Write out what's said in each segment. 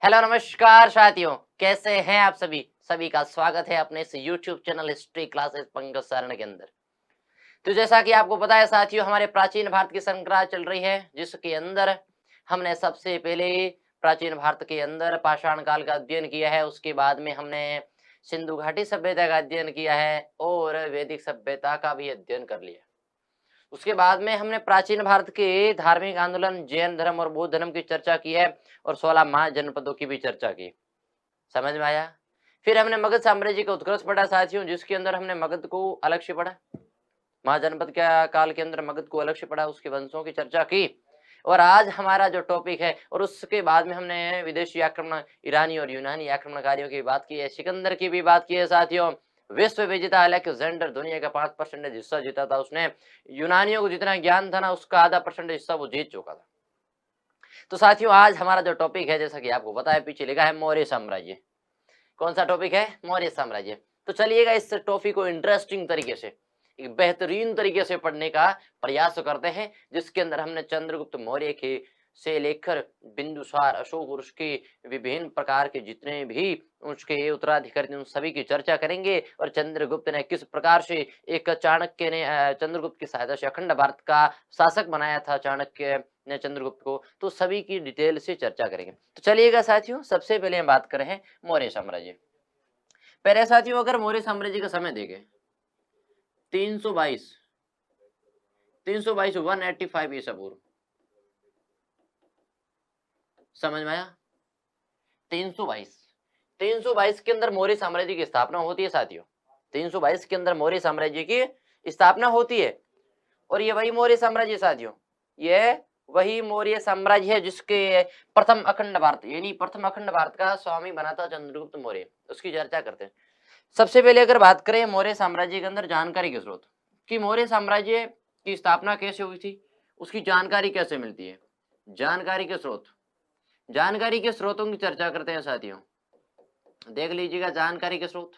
Hello नमस्कार साथियों, कैसे हैं आप सभी? सभी का स्वागत है अपने इस YouTube channel history classes Pankaj Saran के अंदर। तो जैसा कि आपको पता है साथियों, हमारे प्राचीन भारत की संक्रांत चल रही है, जिसके अंदर हमने सबसे पहले प्राचीन भारत के अंदर पाषाण काल का अध्ययन किया है। उसके बाद में हमने सिंधु घाटी सभ्यता का अध्ययन किया है और वैदिक सभ्यता का भी अध्ययन कर लिया। उसके बाद में हमने प्राचीन भारत के धार्मिक आंदोलन, जैन धर्म और बौद्ध धर्म की चर्चा की है और 16 महाजनपदों की भी चर्चा की। समझ में आया? फिर हमने मगध साम्राज्य का उत्कर्ष पढ़ा साथियों, जिसके अंदर हमने मगध को अलग से पढ़ा। महाजनपद के काल के अंदर मगध को अलग से पढ़ा, उसके वंशों की चर्चा की। और आज हमारा जो टॉपिक है, और उसके बाद में हमने विदेशी आक्रमण, ईरानी और यूनानी आक्रमणकारियों की बात की है, सिकंदर की भी बात की है साथियों। विश्व विजेता अलेक्जेंडर दुनिया का 5% हिस्सा जीता था उसने। यूनानियों को जितना ज्ञान था ना, उसका आधा % हिस्सा वो जीत चुका था। तो साथियों, आज हमारा जो टॉपिक है, जैसा कि आपको पता है, पीछे लिखा है मौर्य साम्राज्य। कौन सा टॉपिक है? मौर्य साम्राज्य। तो चलिएगा इस टॉपिक को इंटरेस्टिंग तरीके से, एक बेहतरीन तरीके से पढ़ने का प्रयास करते हैं, जिसके अंदर हमने चंद्रगुप्त मौर्य के से लेकर बिंदुसार, अशोक और उसके विभिन्न प्रकार के जितने भी उसके उत्तराधिकारी थे, उन सभी की चर्चा करेंगे। और चंद्रगुप्त ने किस प्रकार से, एक चाणक्य ने चंद्रगुप्त की सहायता से अखंड भारत का शासक बनाया था चाणक्य ने चंद्रगुप्त को, तो सभी की डिटेल से चर्चा करेंगे। तो चलिएगा साथियों, सबसे पहले हम बात कर रहे हैं मौर्य साम्राज्य। पहले साथियों, अगर मौर्य साम्राज्य का समय देखें, 322 185 ईसा पूर्व। समझ में आया? 322 के अंदर मौर्य साम्राज्य की स्थापना होती है साथियों। 322 के अंदर मौर्य साम्राज्य की स्थापना होती है। और ये वही मौर्य साम्राज्य साथियों, ये वही मौर्य साम्राज्य है जिसके प्रथम अखंड भारत, यानी प्रथम अखंड भारत का स्वामी बना था चंद्रगुप्त मौर्य। उसकी चर्चा करते हैं। सबसे पहले अगर बात करें मौर्य साम्राज्य के अंदर जानकारी के स्रोत, कि मौर्य साम्राज्य की स्थापना कैसे हुई थी, उसकी जानकारी कैसे मिलती है। जानकारी के स्रोत, जानकारी के स्रोतों की चर्चा करते हैं साथियों। देख लीजिएगा जानकारी के स्रोत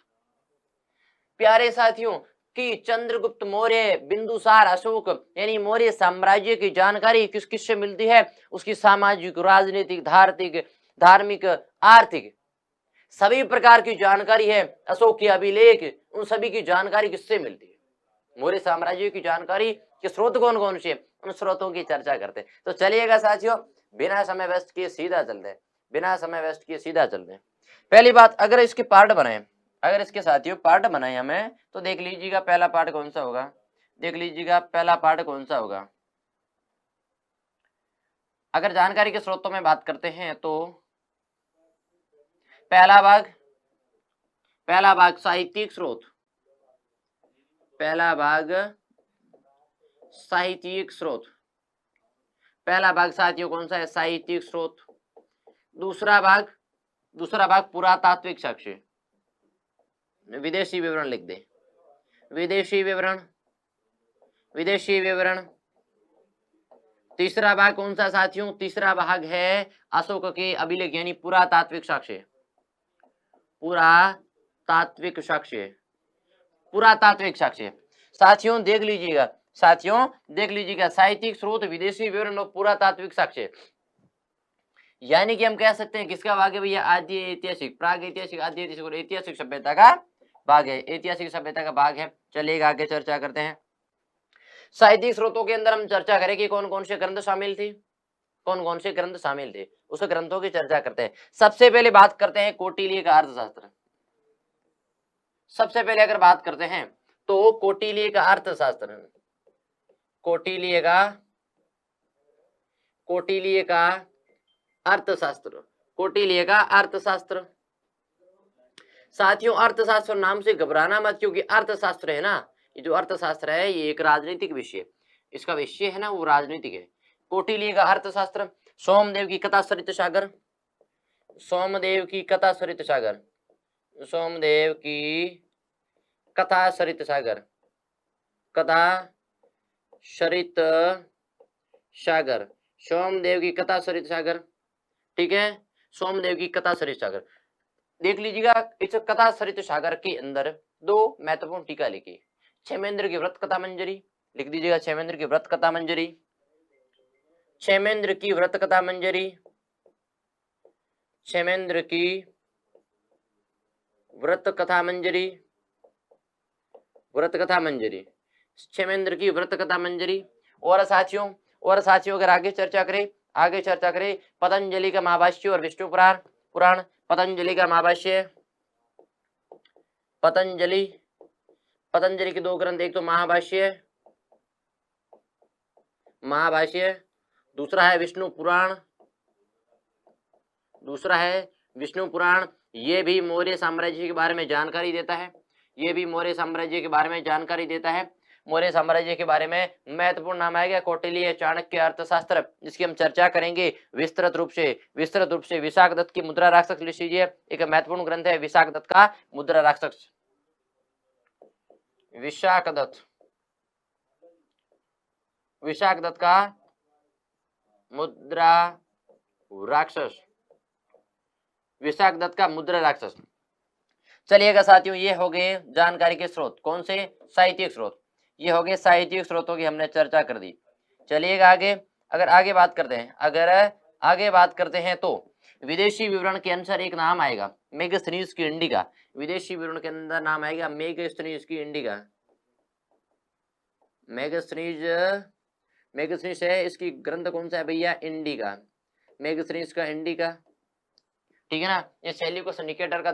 प्यारे साथियों, कि चंद्रगुप्त मौर्य, बिंदुसार, अशोक, यानी मौर्य साम्राज्य की जानकारी किस किस से मिलती है। उसकी सामाजिक, राजनीतिक, धार्मिक, आर्थिक, सभी प्रकार की जानकारी है। अशोक के अभिलेख, उन सभी की जानकारी किससे मिलती है? मौर्य साम्राज्य की जानकारी के स्रोत कौन कौन से, उन स्रोतों की चर्चा करते हैं। तो चलिएगा साथियों, बिना समय वेस्ट किए सीधा चलते हैं, बिना समय वेस्ट किए सीधा चलते हैं। पहली बात, अगर इसके पार्ट बनाए, अगर इसके साथियों पार्ट बनाए हमें, तो देख लीजिएगा पहला पार्ट कौन सा होगा। देख लीजिएगा पहला पार्ट कौन सा होगा। अगर जानकारी के स्रोतों में बात करते हैं तो पहला भाग साहित्यिक स्रोत, पहला भाग साहित्यिक स्रोत, पहला भाग साथियों कौन सा है? साहित्यिक स्रोत। दूसरा भाग पुरातात्विक साक्ष्य, विदेशी विवरण लिख दे, विदेशी विवरण। तीसरा भाग कौन सा साथियों? तीसरा भाग है अशोक के अभिलेख, यानी पुरातात्विक साक्ष्य, पुरातात्विक साक्ष्य। साथियों देख लीजिएगा, साहित्यिक स्रोत, विदेशी विवरण और पुरातात्विक साक्ष्य, यानी कि हम कह सकते हैं किसका भाग है भैया? आदि ऐतिहासिक, प्राग ऐतिहासिक, आदि ऐतिहासिक और ऐतिहासिक सभ्यता का भाग है, ऐतिहासिक सभ्यता का भाग है। चलिएगा आगे चर्चा करते हैं। साहित्यिक स्रोतों के अंदर हम चर्चा करें कि कौन कौन से ग्रंथ शामिल थे, कौन कौन से ग्रंथ शामिल थे, उस ग्रंथों की चर्चा करते हैं। सबसे पहले बात करते हैं कौटिल्य का अर्थशास्त्र। सबसे पहले अगर बात करते हैं तो कौटिल्य का अर्थशास्त्र, कौटिल्य का अर्थशास्त्र। साथियों अर्थशास्त्र नाम से घबराना मत, क्योंकि अर्थशास्त्र है ना, ये जो अर्थशास्त्र है ये एक राजनीतिक विषय, इसका विषय है ना वो राजनीतिक है। कौटिल्य का अर्थशास्त्र, सोमदेव की कथा सरित सागर, सोमदेव की कथा सरित सागर, सोमदेव की कथा सरित सागर, कथा सरित सागर, सोमदेव की कथा सरित सागर, ठीक है, सोमदेव की कथा सरित सागर। देख लीजिएगा इस कथा सरित सागर के अंदर दो महत्वपूर्ण टीका लिखी, क्षेमेंद्र की व्रत कथा मंजरी, लिख दीजिएगा क्षेमेंद्र की व्रत कथा मंजरी, क्षेमेंद्र की व्रत कथा मंजरी, क्षेमेंद्र की व्रत कथा मंजरी, व्रत कथा मंजरी, क्षेमेंद्र की व्रत कथा मंजरी। और साथियों अगर आगे चर्चा करें पतंजलि का महाभाष्य और विष्णु पुराण, पतंजलि का महाभाष्य, पतंजलि के दो ग्रंथ, एक तो महाभाष्य, दूसरा है विष्णु पुराण। ये भी मौर्य साम्राज्य के बारे में जानकारी देता है, मौर्य साम्राज्य के बारे में महत्वपूर्ण नाम आएगा कौटिल्य चाणक्य अर्थशास्त्र, जिसकी हम चर्चा करेंगे विस्तृत रूप से। विशाख दत्त की मुद्रा राक्षस लिख लीजिए, एक महत्वपूर्ण ग्रंथ है विशाख दत्त का मुद्रा राक्षस, विशाख दत्त का मुद्रा राक्षस, चलिएगा साथियों, ये हो गए जानकारी के स्रोत, कौन से? साहित्यिक स्रोत। ये हो गए साहित्यिक स्रोतों की हमने चर्चा कर दी। चलिएगा आगे, अगर आगे बात करते हैं तो विदेशी विवरण के अनुसार एक नाम आएगा मेगास्थनीज की इंडिका। विदेशी विवरण के अंदर नाम आएगा मेगास्थनीज की इंडिका। मेगास्थनीज है, इसकी ग्रंथ कौन सा है भैया? इंडिका, मेगास्थनीज का इंडिका, ठीक है ना। ये सेल्यूकस निकेटर का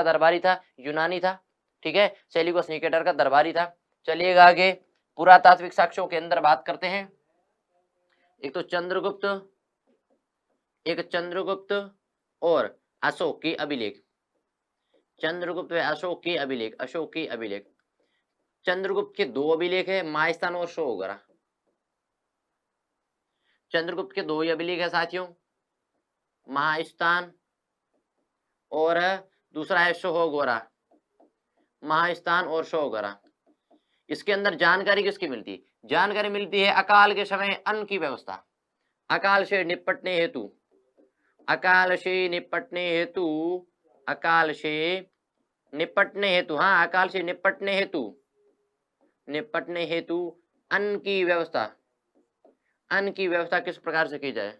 दरबारी था, यूनानी था, ठीक है, सेल्यूकस निकेटर का दरबारी था। चलिएगा आगे, पुरातात्विक साक्ष्यों के अंदर बात करते हैं। एक तो चंद्रगुप्त और अशोक के अभिलेख, चंद्रगुप्त व अशोक के अभिलेख। चंद्रगुप्त के दो अभिलेख है, मायस्थान और सोगरा। चंद्रगुप्त के दो ही अभिलेख है साथियों, महास्थान और दूसरा है सोहगोरा, महास्थान और सोहगोरा। इसके अंदर जानकारी किसकी मिलती है? जानकारी मिलती है अकाल के समय अन्न की व्यवस्था, अकाल से निपटने हेतु अन्न की व्यवस्था किस प्रकार से की जाए,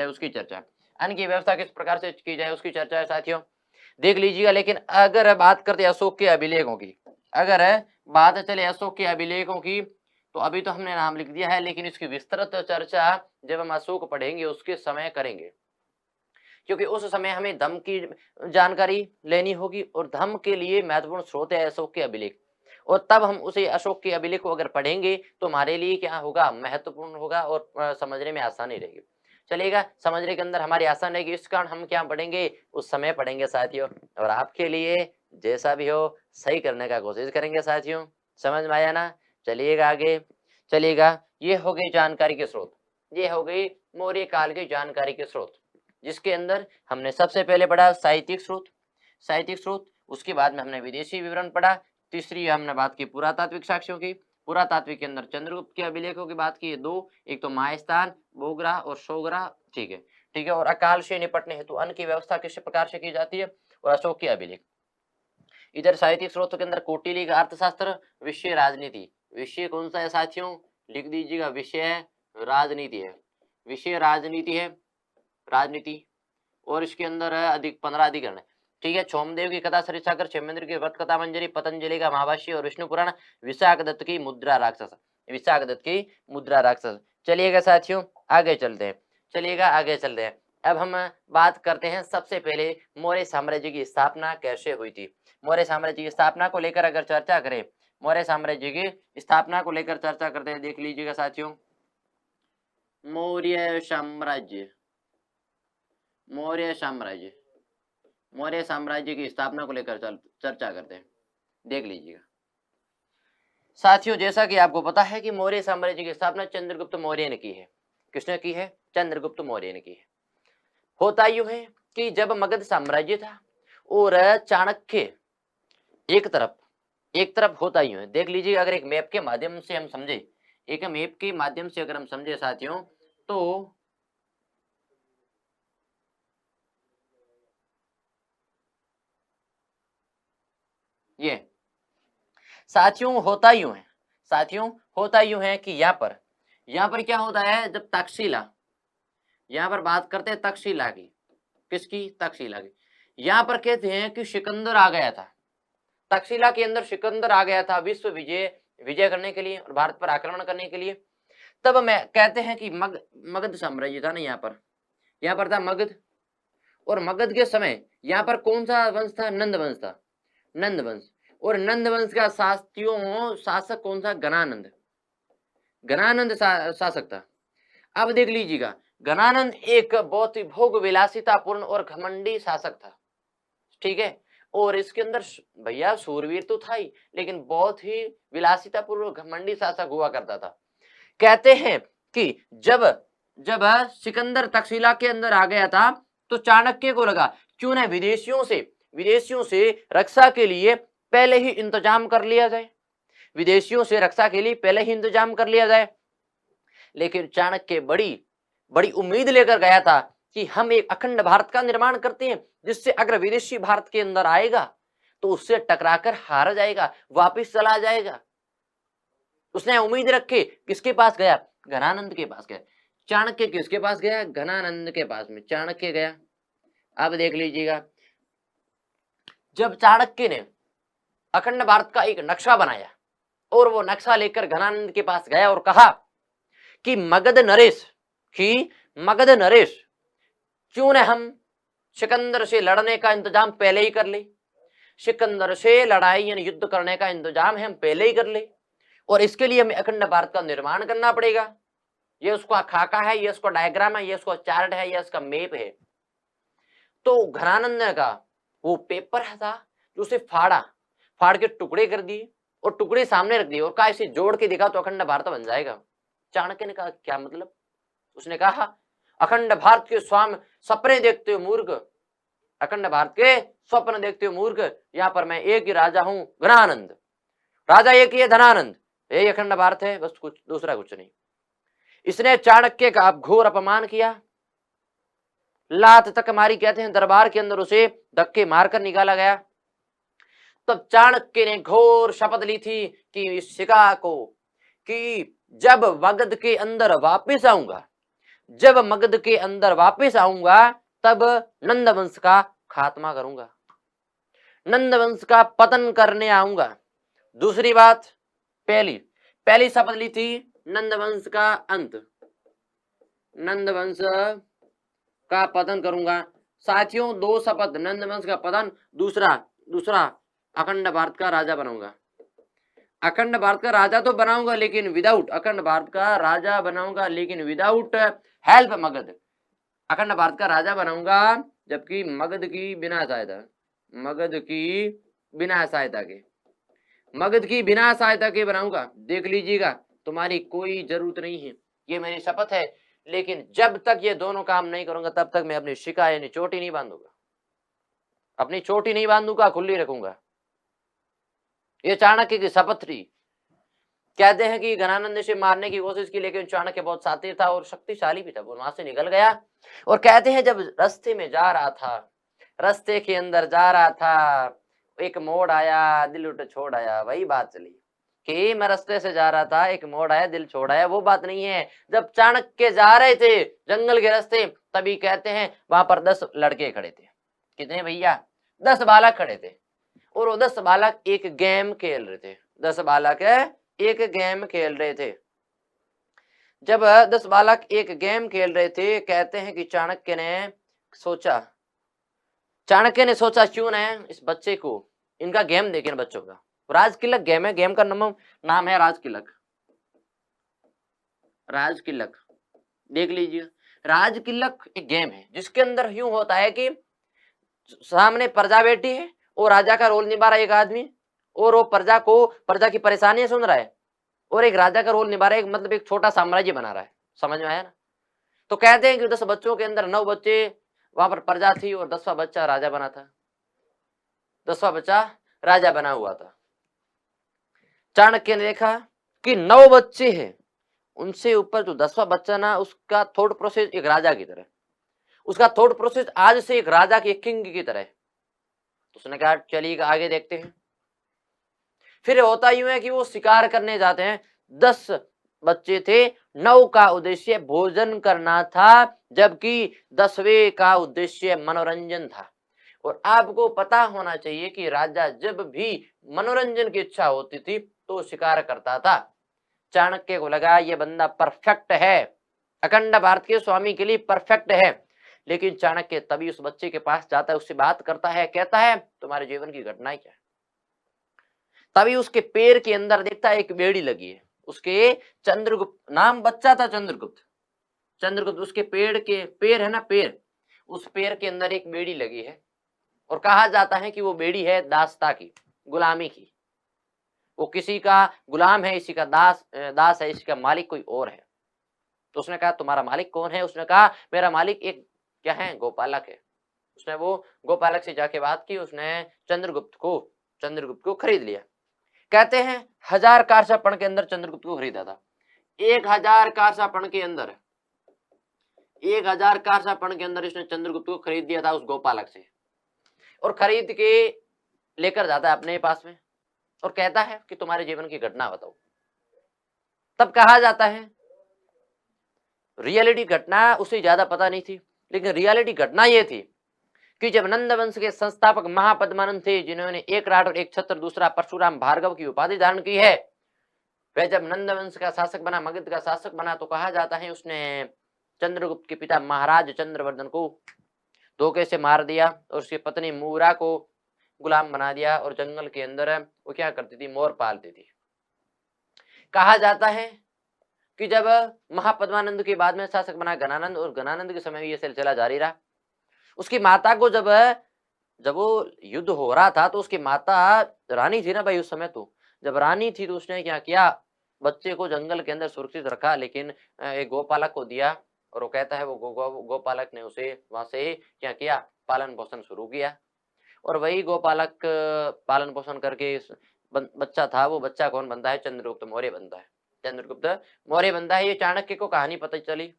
उसकी चर्चा। अन्न की व्यवस्था किस प्रकार से की जाए उसकी चर्चा है साथियों, देख लीजिएगा। लेकिन अगर बात करते अशोक के अभिलेखों की, तो अभी तो हमने नाम लिख दिया है, लेकिन इसकी विस्तृत चर्चा जब हम अशोक पढ़ेंगे उसके समय करेंगे, क्योंकि उस समय हमें धम्म की जानकारी लेनी होगी और धम्म के लिए महत्वपूर्ण स्रोत है अशोक के अभिलेख, और तब हम उसे अशोक के अभिलेख को अगर पढ़ेंगे तो हमारे लिए क्या होगा? महत्वपूर्ण होगा और समझने में आसानी रहेगी। चलिएगा, समझने के अंदर हमारी आसान रहेगी, इस कारण हम क्या पढ़ेंगे? उस समय पढ़ेंगे साथियों, और आपके लिए जैसा भी हो सही करने का कोशिश करेंगे साथियों। समझ में आया ना? चलिएगा आगे, ये हो गई जानकारी के स्रोत, ये हो गई मौर्य काल की जानकारी के स्रोत, जिसके अंदर हमने सबसे पहले पढ़ा साहित्यिक स्रोत, उसके बाद में हमने विदेशी विवरण पढ़ा, तीसरी हमने बात की पुरातात्विक साक्ष्यों की, पुरातात्विक के अंदर चंद्रगुप्त के अभिलेखों की बात की दो, एक तो मायस्थान, बोगरा और सोगरा, ठीक है, और अकाल से निपटने हेतु अन्न की व्यवस्था किस प्रकार से की जाती है, और अशोक के अभिलेख। इधर साहित्यिक स्रोतों के अंदर कौटिल्य का अर्थशास्त्र, विषय राजनीति, विषय कौन सा है साथियों? लिख दीजिएगा, विषय राजनीति है, राजनीति, और इसके अंदर है 15 अधिकरण, ठीक है। सोमदेव की कथा, सरिसागर, क्षेमेंद्र की व्रत कथा मंजरी, पतंजलि का महाभाष्य और विष्णु पुराण, विशाख दत्त की मुद्रा राक्षस, चलिएगा साथियों आगे चलते हैं। अब हम बात करते हैं सबसे पहले मौर्य साम्राज्य की स्थापना कैसे हुई थी। मौर्य साम्राज्य की स्थापना को लेकर अगर चर्चा करें, देख लीजिएगा साथियों, मौर्य साम्राज्य की स्थापना को लेकर चर्चा करते हैं, देख लीजिएगा साथियों। जैसा कि आपको पता है कि मौर्य साम्राज्य की स्थापना चंद्रगुप्त मौर्य ने की है। किसने की है? चंद्रगुप्त मौर्य ने की है। होता यूं है कि जब मगध साम्राज्य था और चाणक्य एक तरफ होता यूं है, देख लीजिए, अगर एक मैप के माध्यम से हम समझे, साथियों, तो ये साथियों होता यूं है कि यहाँ यहाँ पर क्या होता है, जब तक्षशिला, यहाँ पर बात करते हैं तक्षशिला की, किसकी, तक्षशिला की। यहाँ पर कहते हैं कि सिकंदर आ गया था, तक्षशिला के अंदर सिकंदर आ गया था विश्व विजय करने के लिए और भारत पर आक्रमण करने के लिए। तब मैं कहते हैं कि मगध साम्राज्य था ना, यहाँ पर था मगध, और मगध के समय यहाँ पर कौन सा वंश था, नंद वंश था, नंद वंश। और नंद वंश का शासक कौन था, घनानंद, घनानंद शासक था। अब देख लीजिएगा, घनानंद एक बहुत ही भोग विलासितापूर्ण और घमंडी शासक था, ठीक है। और इसके अंदर भैया सूरवीर तो था ही, लेकिन बहुत ही विलासितापूर्ण घमंडी शासक हुआ करता था। कहते हैं कि जब सिकंदर तक्षशिला के अंदर आ गया था तो चाणक्य को लगा क्यों ना विदेशियों से रक्षा के लिए पहले ही इंतजाम कर लिया जाए, विदेशियों से रक्षा के लिए पहले ही इंतजाम कर लिया जाए। लेकिन चाणक्य बड़ी उम्मीद लेकर गया था कि हम एक अखंड भारत का निर्माण करते हैं, जिससे अगर विदेशी भारत के अंदर आएगा तो उससे टकराकर हार जाएगा, वापिस चला जाएगा। उसने उम्मीद रखे, किसके पास गया, घनानंद के पास गया। चाणक्य किसके पास गया, घनानंद के पास में चाणक्य गया। अब देख लीजिएगा, जब चाणक्य ने अखंड भारत का एक नक्शा बनाया और वो नक्शा लेकर घनानंद के पास गया और कहा कि मगध नरेश क्यों न हम सिकंदर से लड़ने का इंतजाम पहले ही कर ले, सिकंदर से लड़ाई यानी युद्ध करने का इंतजाम हम पहले ही कर ले, और इसके लिए हमें अखंड भारत का निर्माण करना पड़ेगा। ये उसका खाका है, ये उसका डायग्राम है, ये उसका चार्ट है, ये उसका मैप है। तो घनानंद का वो पेपर था जो उसे फाड़ के टुकड़े कर दिए और टुकड़े सामने रख दिए और कहा इसे जोड़ के दिखा तो अखंड भारत बन जाएगा। चाणक्य ने कहा क्या मतलब, उसने कहा अखंड भारत के सपने देखते हो मूर्ख, अखंड भारत के स्वप्न देखते हो मूर्ख, यहाँ पर मैं एक ही राजा हूं, घनानंद, राजा एक ही है धनानंद, यही अखंड भारत है, बस कुछ दूसरा कुछ नहीं। इसने चाणक्य का घोर अपमान किया, लात तक मारी, कहते हैं दरबार के अंदर उसे धक्के मारकर निकाला गया। तब चाणक्य ने घोर शपथ ली थी कि इस शिका को कि जब मगध के अंदर वापस आऊंगा तब नंद वंश का खात्मा करूंगा, नंद वंश का पतन करने आऊंगा। दूसरी बात, पहली शपथ ली थी नंद वंश का अंत, नंद वंश का पतन करूंगा। साथियों, दो शपथ, नंद वंश का पतन, दूसरा अखंड भारत का राजा बनाऊंगा। अखंड भारत का राजा तो बनाऊंगा लेकिन विदाउट, अखंड भारत का राजा बनाऊंगा लेकिन विदाउट हेल्प मगध, अखंड भारत का राजा बनाऊंगा जबकि मगध की बिना सहायता के बनाऊंगा। देख लीजिएगा, तुम्हारी कोई जरूरत नहीं है, ये मेरी शपथ है, लेकिन जब तक ये दोनों काम नहीं करूंगा तब तक मैं अपनी शिका यानी चोटी नहीं बांधूंगा, खुली रखूंगा। ये चाणक्य की शपथ थी। कहते हैं कि घनानंद ने से मारने की कोशिश की, लेकिन चाणक्य बहुत शातिर था और शक्तिशाली भी था, वो वहां से निकल गया। और कहते हैं जब रास्ते के अंदर जा रहा था, एक मोड़ आया, दिल उठ छोड़ आया, वही बात चली कि मैं रास्ते से जा रहा था, एक मोड़ आया, दिल छोड़ आया, वो बात नहीं है। जब चाणक्य जा रहे थे जंगल के रास्ते, तभी कहते हैं वहां पर 10 लड़के खड़े थे। कितने भैया, 10 बालक खड़े थे, और वो 10 बालक एक गेम खेल रहे थे। 10 बालक एक गेम खेल रहे थे। जब 10 बालक एक गेम खेल रहे थे, कहते हैं कि चाणक्य ने सोचा क्यों न इस बच्चे को, इनका गेम देखें बच्चों का, राजकिलक गेम है, गेम का नाम है राजकिलक। देख लीजिए, राजकिलक एक गेम है जिसके अंदर यूं होता है कि सामने प्रजा बैठी है और राजा का रोल निभा रहा है एक आदमी, और वो प्रजा की परेशानियां सुन रहा है, और एक राजा का रोल निभा रहा है, मतलब एक छोटा साम्राज्य बना रहा है। समझ में आया ना। तो कहते हैं कि 10 बच्चों के अंदर 9 बच्चे वहां पर प्रजा थी और 10वां बच्चा राजा बना था, 10वां बच्चा राजा बना हुआ था। चाणक्य ने देखा कि 9 बच्चे हैं, उनसे ऊपर जो 10वां बच्चा ना, उसका थॉट प्रोसेस एक राजा की तरह, उसका थॉट प्रोसेस आज से एक राजा की, एक किंग की तरह है। तो उसने कहा चलिए आगे देखते हैं। फिर होता यूं है कि वो शिकार करने जाते हैं, 10 बच्चे थे, 9 का उद्देश्य भोजन करना था, जबकि 10वें का उद्देश्य मनोरंजन था। और आपको पता होना चाहिए कि राजा जब भी मनोरंजन की इच्छा होती थी तो शिकार करता था। चाणक्य को लगा ये बंदा परफेक्ट है, अखंड भारत के स्वामी के लिए परफेक्ट है। लेकिन चाणक्य तभी उस बच्चे के पास जाता है, उससे बात करता है, कहता है तुम्हारे जीवन की घटनाएं क्या है। तभी उसके पैर के अंदर देखता है एक बेड़ी लगी है। उसके चंद्रगुप्त नाम बच्चा था, चंद्रगुप्त। चंद्रगुप्त उसके पैर है ना, पैर, उस पैर के अंदर एक बेड़ी लगी है। और कहा जाता है कि वो बेड़ी है दासता की, गुलामी की। वो किसी का गुलाम है, इसी का दास है, इसी का मालिक कोई और है। तो उसने कहा तुम्हारा मालिक कौन है? उसने कहा मेरा मालिक एक क्या है, गोपालक है। उसने वो गोपालक से जाके बात की, उसने चंद्रगुप्त को खरीद लिया। कहते हैं 1000 कारसापण के अंदर चंद्रगुप्त को खरीदा था। 1000 कारसापण के अंदर, 1000 कारसापण के अंदर इसने चंद्रगुप्त को खरीद दिया था उस गोपालक से। और खरीद के लेकर जाता है अपने पास में और कहता है कि तुम्हारे जीवन की घटना बताओ। तब कहा जाता है रियलिटी घटना उसे ज्यादा पता नहीं थी, लेकिन रियलिटी घटना यह थी कि जब नंद वंश के संस्थापक महापद्मानंद थे, जिन्होंने एक राठ और एक छत्र दूसरा परशुराम भार्गव की उपाधि धारण की है, वह जब नंद वंश का शासक बना, मगध का शासक बना, तो कहा जाता है उसने चंद्रगुप्त के पिता महाराज चंद्रवर्धन को धोखे से मार दिया और उसकी पत्नी मूरा को गुलाम बना दिया। और जंगल के अंदर वो क्या करती थी, मोर पालती थी। कहा जाता है कि जब महापद्मानंद के बाद में शासक बना घनानंद, और घनानंद के समय ये सिलसिला जारी रहा। उसकी माता को जब वो युद्ध हो रहा था तो उसकी माता रानी थी ना भाई उस समय, तो जब रानी थी तो उसने क्या किया, बच्चे को जंगल के अंदर सुरक्षित रखा, लेकिन एक गोपालक को दिया। और वो कहता है वो गोपालक ने उसे वहां से क्या किया, पालन पोषण शुरू किया। और वही गोपालक पालन पोषण करके बच्चा था, वो बच्चा कौन बनता है, चंद्रगुप्त मौर्य बनता है। चंद्रगुप्त मौर्य बनता है। ये चाणक्य को कहानी पता चली।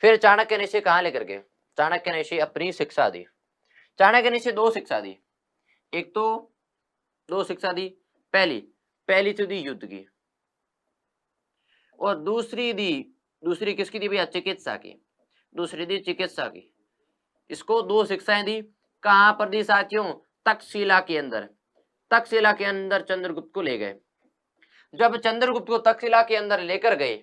फिर चाणक्य ने इसे कहाँ लेकर गए, चाणक्य ने इसे अपनी शिक्षा दी। चाणक्य ने इसे 2 शिक्षा दी। एक तो 2 शिक्षा दी, पहली तो दी युद्ध की, और दूसरी किसकी दी भैया, चिकित्सा की। दूसरी दी चिकित्सा की। इसको 2 शिक्षाएं दी। कहां पर दी साथियों, तक्षशिला के अंदर। तक्षशिला के अंदर चंद्रगुप्त को ले गए। जब चंद्रगुप्त को तक्षशिला के अंदर लेकर गए,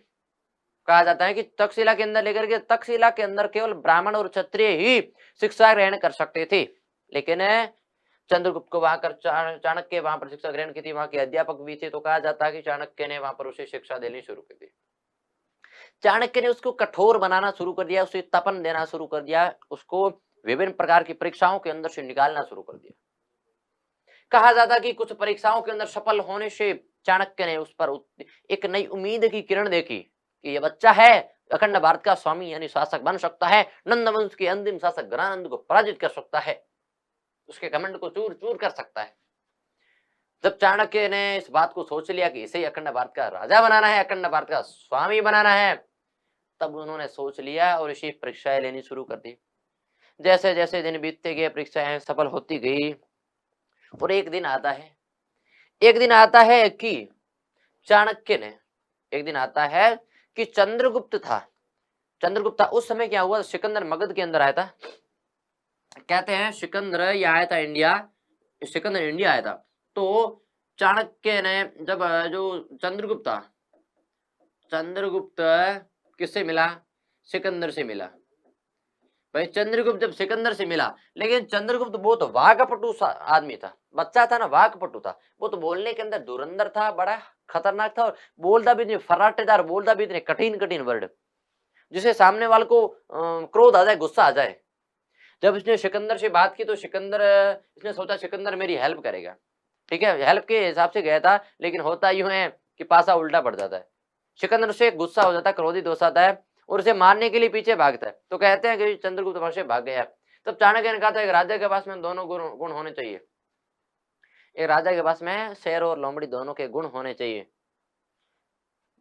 कहा जाता है कि तक्षशिला के अंदर लेकर गए, तक्षशिला के अंदर केवल ब्राह्मण और क्षत्रिय ही शिक्षा ग्रहण कर सकते थे। लेकिन चंद्रगुप्त को वहां कर चाणक्य वहां पर शिक्षा ग्रहण की थी, वहां के अध्यापक भी थे। तो कहा जाता है कि चाणक्य ने वहां पर उसे शिक्षा देनी शुरू कर दी। चाणक्य ने उसको कठोर बनाना शुरू कर दिया, उसे तपन देना शुरू कर दिया, उसको विभिन्न प्रकार की परीक्षाओं के अंदर से निकालना शुरू कर दिया। कहा जाता कि कुछ परीक्षाओं के अंदर सफल होने से चाणक्य ने उस पर एक नई उम्मीद की किरण देखी कि ये बच्चा है अखंड भारत का स्वामी यानी शासक बन सकता है, नंद वंश के अंतिम शासक घनानंद को पराजित कर सकता है, उसके घमंड को चूर चूर कर सकता है। जब चाणक्य ने इस बात को सोच लिया कि इसे अखंड भारत का राजा बनाना है, अखंड भारत का स्वामी बनाना है, तब उन्होंने सोच लिया और इसी परीक्षाएं लेनी शुरू कर दी। जैसे जैसे दिन बीतते गए, परीक्षाएं सफल होती गई। और एक दिन आता है कि चाणक्य ने, एक दिन आता है कि चंद्रगुप्त था उस समय क्या हुआ, सिकंदर मगध के अंदर आया था। कहते हैं सिकंदर ये आया था सिकंदर इंडिया आया था। तो चाणक्य ने जब जो चंद्रगुप्त किससे मिला, सिकंदर से मिला। भाई चंद्रगुप्त जब सिकंदर से मिला, लेकिन चंद्रगुप्त बहुत वाकपटु आदमी था, बच्चा था ना, वाकपटु था। वो तो बोलने के अंदर धुरंधर था, बड़ा खतरनाक था, और बोलता भी इतने फर्राटेदार, बोलता भी इतने कठिन वर्ड, जिसे सामने वाले को क्रोध आ जाए, गुस्सा आ जाए। जब इसने सिकंदर से बात की तो इसने सोचा सिकंदर मेरी हेल्प करेगा, ठीक है, हेल्प के हिसाब से गया था। लेकिन होता यूं है कि पासा उल्टा पड़ जाता है। सिकंदर से गुस्सा हो जाता है, क्रोधित हो जाता है और उसे मारने के लिए पीछे भागता है। तो कहते हैं कि चंद्रगुप्त वहां से भाग गया। तब चाणक्य ने कहा था एक राजा के पास में दोनों गुण होने चाहिए, एक राजा के पास में शेर और लोमड़ी दोनों के गुण होने चाहिए।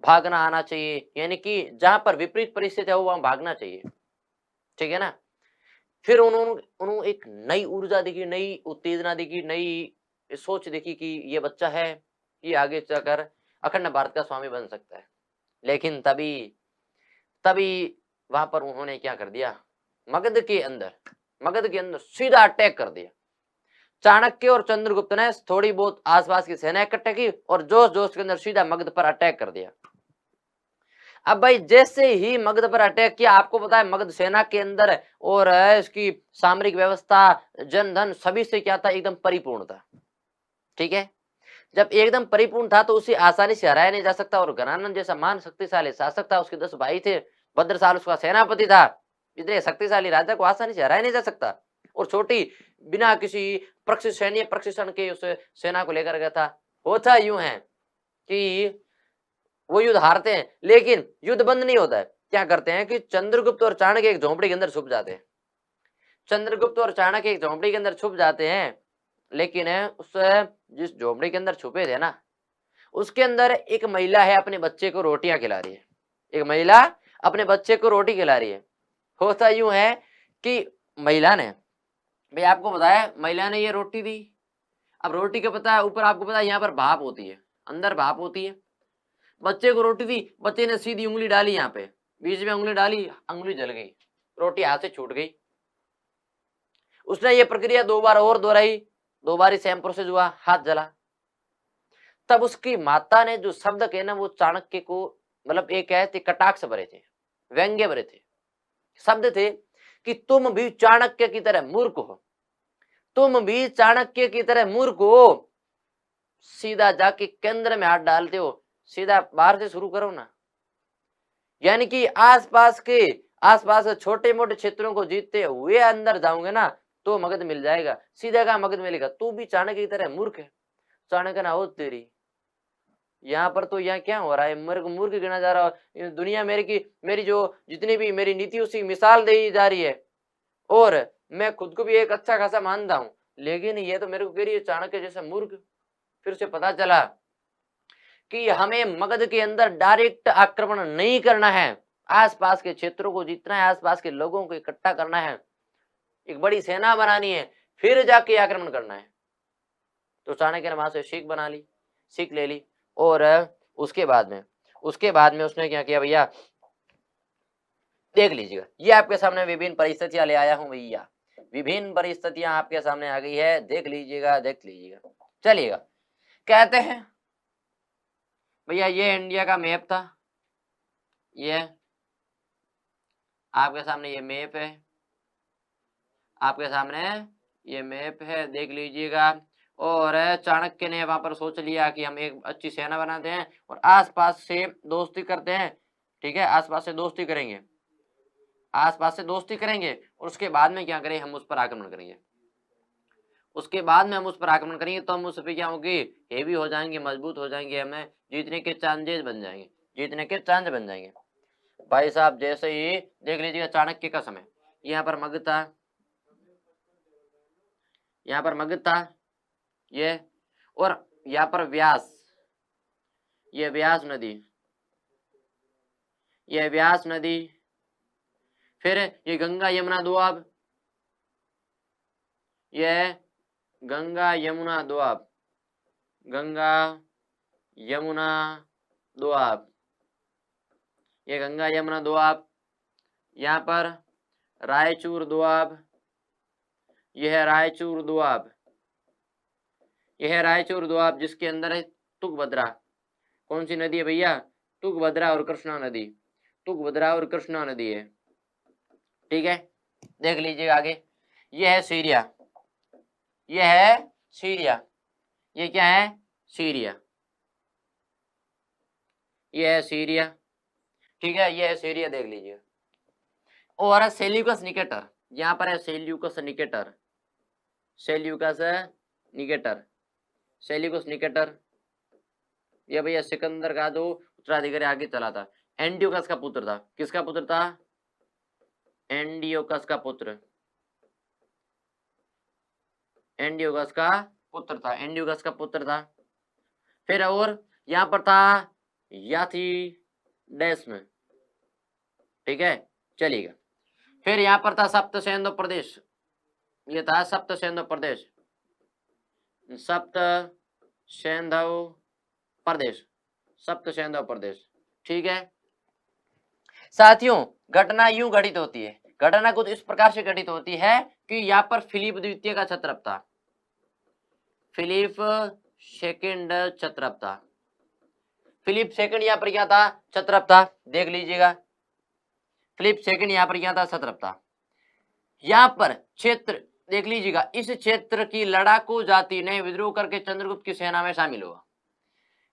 भागना आना चाहिए, यानी कि जहां पर विपरीत परिस्थिति है वहां भागना चाहिए, ठीक है ना। फिर उन्होंने एक नई ऊर्जा देखी, नई उत्तेजना देखी, नई सोच देखी कि ये बच्चा है, ये आगे चलकर अखंड भारत का स्वामी बन सकता है। लेकिन तभी तभी वहां पर उन्होंने क्या कर दिया, मगध के अंदर सीधा अटैक कर दिया। चाणक्य और चंद्रगुप्त ने थोड़ी बहुत आसपास की सेना इकट्ठा की और जोश जोश के अंदर सीधा मगध पर अटैक कर दिया। अब भाई जैसे ही मगध पर अटैक किया, आपको पता है मगध सेना के अंदर और इसकी सामरिक व्यवस्था, जन धन सभी से क्या था, एकदम परिपूर्ण था। ठीक है, जब एकदम परिपूर्ण था तो उसे आसानी से हराया नहीं जा सकता। और घनानंद जैसा महान शक्तिशाली शासक था, उसके 10 भाई थे, भद्रसाल उसका सेनापति था। इतने शक्तिशाली राजा को आसानी से हराया नहीं जा सकता। और छोटी बिना किसी सैन्य प्रशिक्षण के उस सेना को लेकर गया था। होता यूं है कि वो युद्ध हारते हैं, लेकिन युद्ध बंद नहीं होता है। क्या करते हैं कि चंद्रगुप्त और चाणक्य एक झोंपड़ी के अंदर छुप जाते हैं। चंद्रगुप्त और चाणक्य एक झोंपड़ी के अंदर छुप जाते हैं, लेकिन उस जिस झोंपड़ी के अंदर छुपे थे ना, उसके अंदर एक महिला है, अपने बच्चे को रोटियां खिला रही है। एक महिला अपने बच्चे को रोटी खिला रही है। होता यूं है कि महिला ने, भाई आपको बताया, महिला ने ये रोटी दी। अब रोटी का पता है, ऊपर आपको पता है यहाँ पर भाप होती है, अंदर भाप होती है। बच्चे को रोटी दी, बच्चे ने सीधी उंगली डाली, यहाँ पे बीच में उंगली डाली, उंगली जल गई, रोटी हाथ से छूट गई। उसने ये प्रक्रिया 2 बार और दोहराई, 2 बार ही सेम प्रोसेस हुआ, हाथ जला। तब उसकी माता ने जो शब्द कहे ना, वो चाणक्य को, मतलब एक कहते कटाक्ष भरे थे, व्यंग्य भरे थे शब्द थे कि तुम भी चाणक्य की तरह मूर्ख हो, तुम भी चाणक्य की तरह मूर्ख हो। सीधा जाके केंद्र में हाथ डालते हो, सीधा बाहर से शुरू करो ना। यानी कि आसपास छोटे मोटे क्षेत्रों को जीतते हुए अंदर जाओगे ना तो मगध मिल जाएगा। सीधा कहा मगध मिलेगा, तू भी चाणक्य की तरह मूर्ख है। चाणक्य ना हो तेरी, यहाँ पर तो यहाँ क्या हो रहा है, मेरे को मूर्ख गिना जा रहा है। दुनिया मेरी जो जितनी भी मेरी नीति उसकी मिसाल दी जा रही है, और मैं खुद को भी एक अच्छा खासा मानता हूँ, लेकिन ये तो मेरे को कह रही है चाणक्य जैसा मूर्ख। फिर से पता चला कि हमें मगध के अंदर डायरेक्ट आक्रमण नहीं करना है, आसपास के क्षेत्रों को जीतना है, आसपास के लोगों को इकट्ठा करना है, एक बड़ी सेना बनानी है, फिर जाके आक्रमण करना है। तो चाणक्य ने वहां से सीख ले ली। और उसके बाद में उसने क्या किया भैया, देख लीजिएगा, ये आपके सामने विभिन्न परिस्थितियां ले आया हूं भैया, विभिन्न परिस्थितियां आपके सामने आ गई है, देख लीजिएगा। चलिएगा, कहते हैं भैया ये इंडिया का मैप था, ये आपके सामने ये मैप है, आपके सामने ये मैप है, देख लीजिएगा। और चाणक्य ने वहां पर सोच लिया कि हम एक अच्छी सेना बनाते हैं और आसपास से दोस्ती करते हैं। ठीक है, आसपास से दोस्ती करेंगे, और उसके बाद में क्या करें, हम उस पर आक्रमण करेंगे। तो हम उस पर क्या होंगे, हेवी हो जाएंगे, मजबूत हो जाएंगे, हमें जीतने के चांसेस बन जाएंगे। भाई साहब जैसे ही देख लीजिएगा चाणक्य का समय, यहाँ पर मगध था ये, और यहाँ पर व्यास नदी, फिर ये गंगा यमुना दोआब, ये गंगा यमुना दोआब, यहाँ पर रायचूर दोआब, यह है रायचूर दोआब, जिसके अंदर है तुंगभद्रा। कौन सी नदी है भैया, तुंगभद्रा और कृष्णा नदी है। ठीक है, देख लीजिएगा आगे, यह है सीरिया, ये क्या है, सीरिया, ये है सीरिया। ठीक है, ये है सीरिया, देख लीजिए। और सेल्यूकस निकेटर, यहाँ पर है सेल्यूकस निकेटर, ये भैया सिकंदर का जो उत्तराधिकारी आगे चला था। एंटियोकस का पुत्र था, किसका पुत्र था, एंटियोकस का पुत्र था। फिर और यहाँ पर था याथीडेस में। ठीक है, चलिएगा। फिर यहाँ पर था सप्तसेंधु प्रदेश, ये था सप्तसेंधु प्रदेश, ठीक है साथियों, घटना यूं घटित होती है, घटना कुछ इस प्रकार से घटित होती है कि यहाँ पर फिलिप द्वितीय का क्षत्रप था, फिलिप सेकंड क्षत्रप था, फिलिप सेकंड यहाँ पर क्या था, क्षत्रप था। देख लीजिएगा, फिलिप सेकंड यहाँ पर क्या था, क्षत्रप था। यहाँ पर क्षेत्र देख लीजिएगा, इस क्षेत्र की लड़ाकू जाति ने विद्रोह करके चंद्रगुप्त की सेना में शामिल हुआ।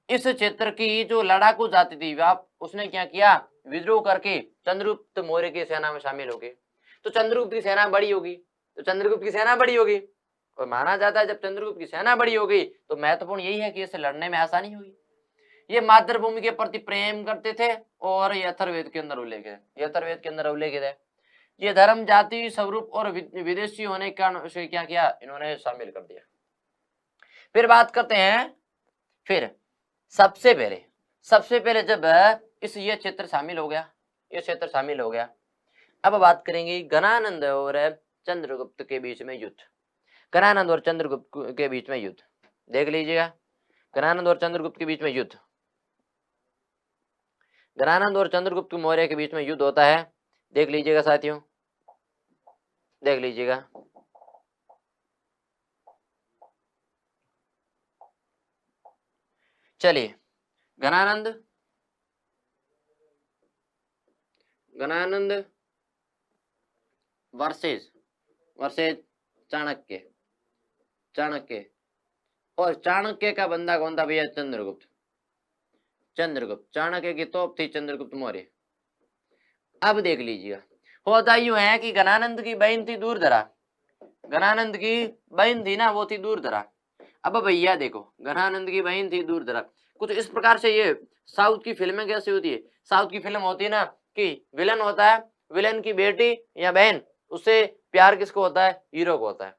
इस क्षेत्र की जो लड़ाकू जाति थी उसने क्या किया, विद्रोह करके चंद्रगुप्त मौर्य की सेना में शामिल हो गए। तो चंद्रगुप्त की सेना बड़ी होगी, तो चंद्रगुप्त की सेना बड़ी होगी और माना जाता है जब चंद्रगुप्त की सेना बड़ी हो गई तो महत्वपूर्ण यही है कि इसे लड़ने में आसानी होगी। ये मातृभूमि के प्रति प्रेम करते थे और ये अथर्ववेद के अंदर उल्लेख है, ये अथर्ववेद के अंदर उल्लेखित है। ये धर्म जाति स्वरूप और विदेशी होने के कारण से क्या किया, इन्होंने शामिल कर दिया। फिर बात करते हैं, फिर सबसे पहले जब ये क्षेत्र शामिल हो गया, ये क्षेत्र शामिल हो गया, अब बात करेंगे गणानंद और चंद्रगुप्त के बीच में युद्ध। गणानंद और चंद्रगुप्त के बीच में युद्ध देख लीजिएगा, गणानंद और चंद्रगुप्त के बीच में युद्ध, गणानंद और चंद्रगुप्त मौर्य के बीच में युद्ध होता है। देख लीजिएगा साथियों, देख लीजिएगा, चलिए गणानंद वर्सेस चाणक्य, और चाणक्य का बंदा कौन था भैया, चंद्रगुप्त। चाणक्य की तोप थी चंद्रगुप्त मौर्य। अब देख लीजिएगा, होता यूं है कि गणानंद की बहन थी दूरधरा, गणानंद की बहन थी ना, वो थी दूरधरा। अब भैया देखो, गणानंद की बहन थी दूरधरा, कुछ इस प्रकार से ये साउथ की फिल्में कैसी होती है, साउथ की फिल्म होती है ना कि विलन होता है, विलन की बेटी या बहन, उससे प्यार किसको होता है, हीरो को होता है।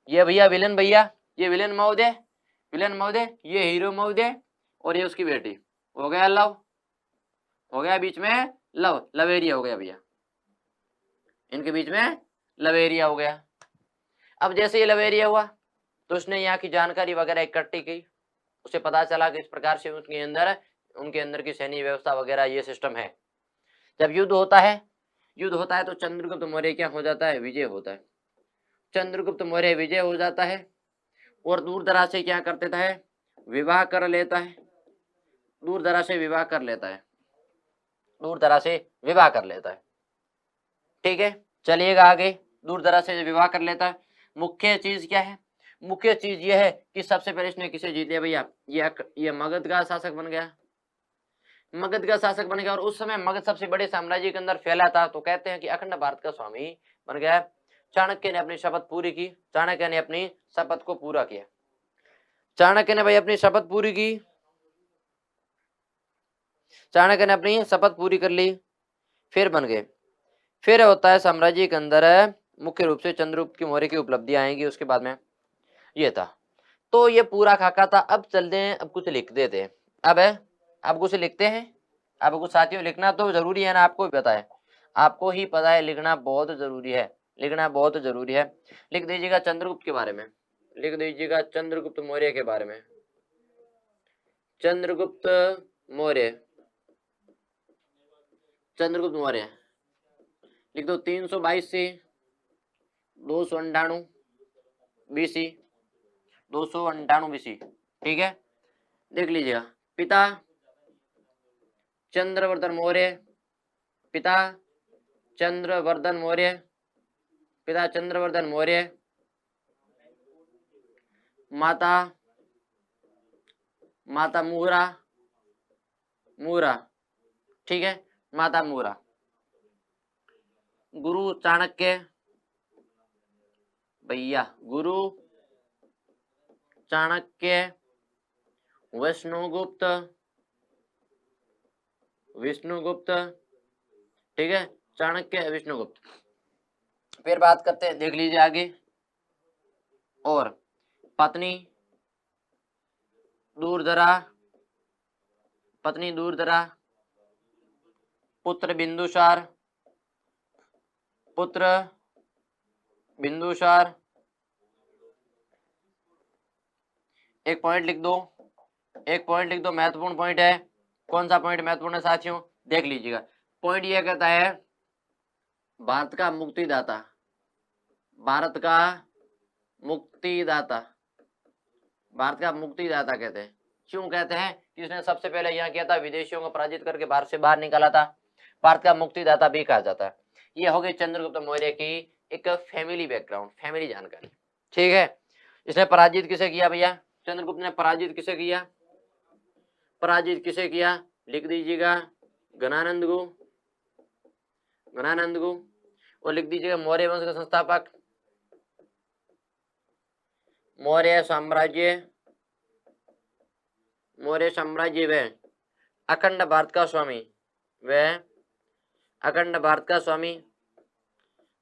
ये भैया विलन, भैया ये विलन महोदय, ये हीरो महोदय और ये उसकी बेटी, हो गया लव, हो गया बीच में लव एरिया हो गया भैया, इनके बीच में लव एरिया हो गया। अब जैसे ये लव एरिया हुआ तो उसने यहाँ की जानकारी वगैरह इकट्ठी की, उसे पता चला कि इस प्रकार से उनके अंदर की सैन्य व्यवस्था वगैरह ये सिस्टम है। जब युद्ध होता है तो चंद्रगुप्त मौर्य क्या हो जाता है, विजय होता है, चंद्रगुप्त मौर्य विजय हो जाता है और दूरदराज से क्या करते थे, विवाह कर लेता है, दूरदराज से विवाह कर लेता है, दूरदराज से विवाह कर लेता है। ठीक है चलिएगा आगे, दूरदराज से विवाह कर लेता है। मुख्य चीज क्या है, मुख्य चीज यह है कि सबसे पहले इसने किसे जीत लिया भैया, ये मगध का शासक बन गया, मगध का शासक बन गया। और उस समय मगध सबसे बड़े साम्राज्य के अंदर फैला था, तो कहते हैं कि अखंड भारत का स्वामी बन गया। चाणक्य ने अपनी शपथ पूरी की, चाणक्य ने अपनी शपथ को पूरा किया, चाणक्य ने भाई अपनी शपथ पूरी की, चाणक्य ने अपनी शपथ पूरी कर ली, फिर बन गए। फिर होता है साम्राज्य के अंदर मुख्य रूप से चंद्रगुप्त की मौर्य की उपलब्धियां आएंगी, उसके बाद में ये था। तो ये पूरा खाका था। अब चलते हैं, अब कुछ लिख देते हैं, अब कुछ लिखते हैं। अब कुछ साथियों लिखना तो जरूरी है ना, आपको भी पता है, आपको ही पता है, लिखना बहुत जरूरी है, लिखना बहुत जरूरी है। लिख दीजिएगा चंद्रगुप्त के बारे में, लिख दीजिएगा चंद्रगुप्त मौर्य के बारे में, चंद्रगुप्त मौर्य, चंद्रगुप्त मौर्य लिख दो 322 से 298 बीसी, 298 बीसी। ठीक है देख लीजिएगा, पिता चंद्रवर्धन मौर्य, पिता चंद्रवर्धन मौर्य, पिता चंद्रवर्धन मौर्य, माता माता मुहरा, मुहरा, ठीक है माता मुहरा। गुरु चाणक्य, भैया गुरु चाणक्य, विष्णुगुप्त, विष्णुगुप्त, ठीक है चाणक्य विष्णुगुप्त। फिर बात करते हैं, देख लीजिए आगे, और पत्नी दूरधरा, पत्नी दूरधरा, पुत्र बिंदुसार, पुत्र बिंदुसार। एक पॉइंट लिख दो, एक पॉइंट लिख दो, महत्वपूर्ण पॉइंट है, कौन सा पॉइंट महत्वपूर्ण है साथियों, देख लीजिएगा। पॉइंट ये कहता है भारत का मुक्तिदाता, भारत का मुक्तिदाता, भारत का मुक्तिदाता कहते हैं। क्यों कहते हैं? कि उसने सबसे पहले यहाँ किया था, विदेशियों को पराजित करके भारत से बाहर निकाला था, भारत का मुक्तिदाता भी कहा जाता है। ये हो गई चंद्रगुप्त मौर्य की एक फैमिली बैकग्राउंड, फैमिली जानकारी। ठीक है, इसने पराजित किसे किया भैया? चंद्रगुप्त ने पराजित किसे किया? पराजित किसे किया? लिख दीजिएगा घनानंद को, घनानंद को, और लिख दीजिएगा मौर्य वंश का संस्थापक, मौर्य साम्राज्य, मौर्य साम्राज्य व अखंड भारत का स्वामी, वह अखंड भारत का स्वामी,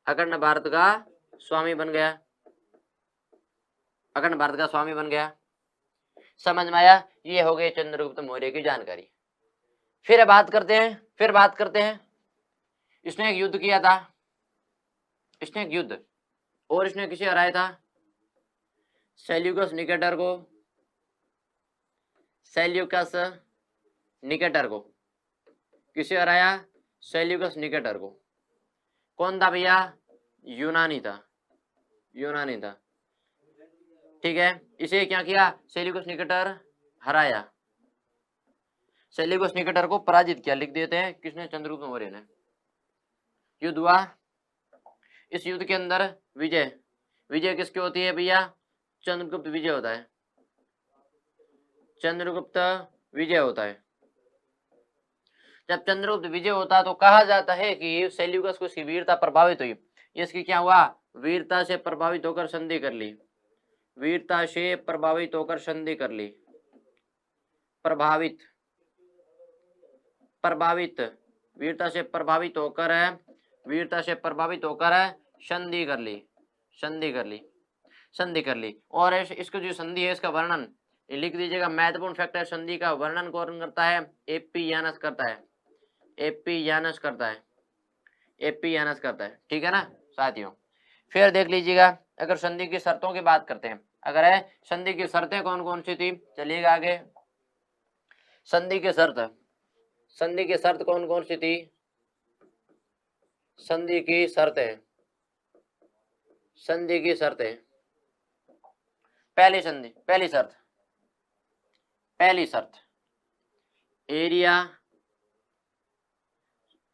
अखंड भारत का स्वामी बन गया, अखंड भारत का स्वामी बन गया। समझ में आया? ये हो गई चंद्रगुप्त मौर्य की जानकारी। फिर बात करते हैं, इसने एक युद्ध किया था, इसने एक युद्ध, और इसने किसे हराया था? सेल्यूकस निकेटर को, सेल्यूकस निकेटर को किसे हराया? सेल्यूकस निकेटर को। कौन था भैया? यूनानी था, यूनानी था। ठीक है, इसे क्या किया? सेल्यूकस निकेटर हराया, सेल्यूकस निकेटर को पराजित किया। लिख देते हैं किसने? चंद्रगुप्त मौर्य ने। युद्ध हुआ, इस युद्ध के अंदर विजय, विजय किसकी होती है भैया? चंद्रगुप्त विजय होता है, चंद्रगुप्त विजय होता है। जब चंद्रगुप्त विजय होता है तो कहा जाता है कि सेल्यूकस को इसकी वीरता प्रभावित हुई, इसकी क्या हुआ? वीरता से प्रभावित होकर संधि कर ली, वीरता से प्रभावित होकर संधि कर ली, प्रभावित, प्रभावित, वीरता से प्रभावित होकर, वीरता से प्रभावित होकर संधि कर ली, संधि कर ली, संधि कर ली। और इसको जो संधि है इसका वर्णन लिख दीजिएगा। महत्वपूर्ण फैक्टर संधि का वर्णन कौन करता है? एपियानस करता है, एपियानस करता है, एपियानस करता है। ठीक है ना साथियों? फिर देख लीजिएगा, अगर संधि की शर्तों की बात करते हैं, अगर है संधि की शर्तें कौन कौन सी थी, चलिएगा आगे। संधि की शर्त, संधि की शर्त कौन कौन सी थी? संधि की शर्तें, संधि की शर्तें। पहली संधि, पहली शर्त, पहली शर्त एरिया,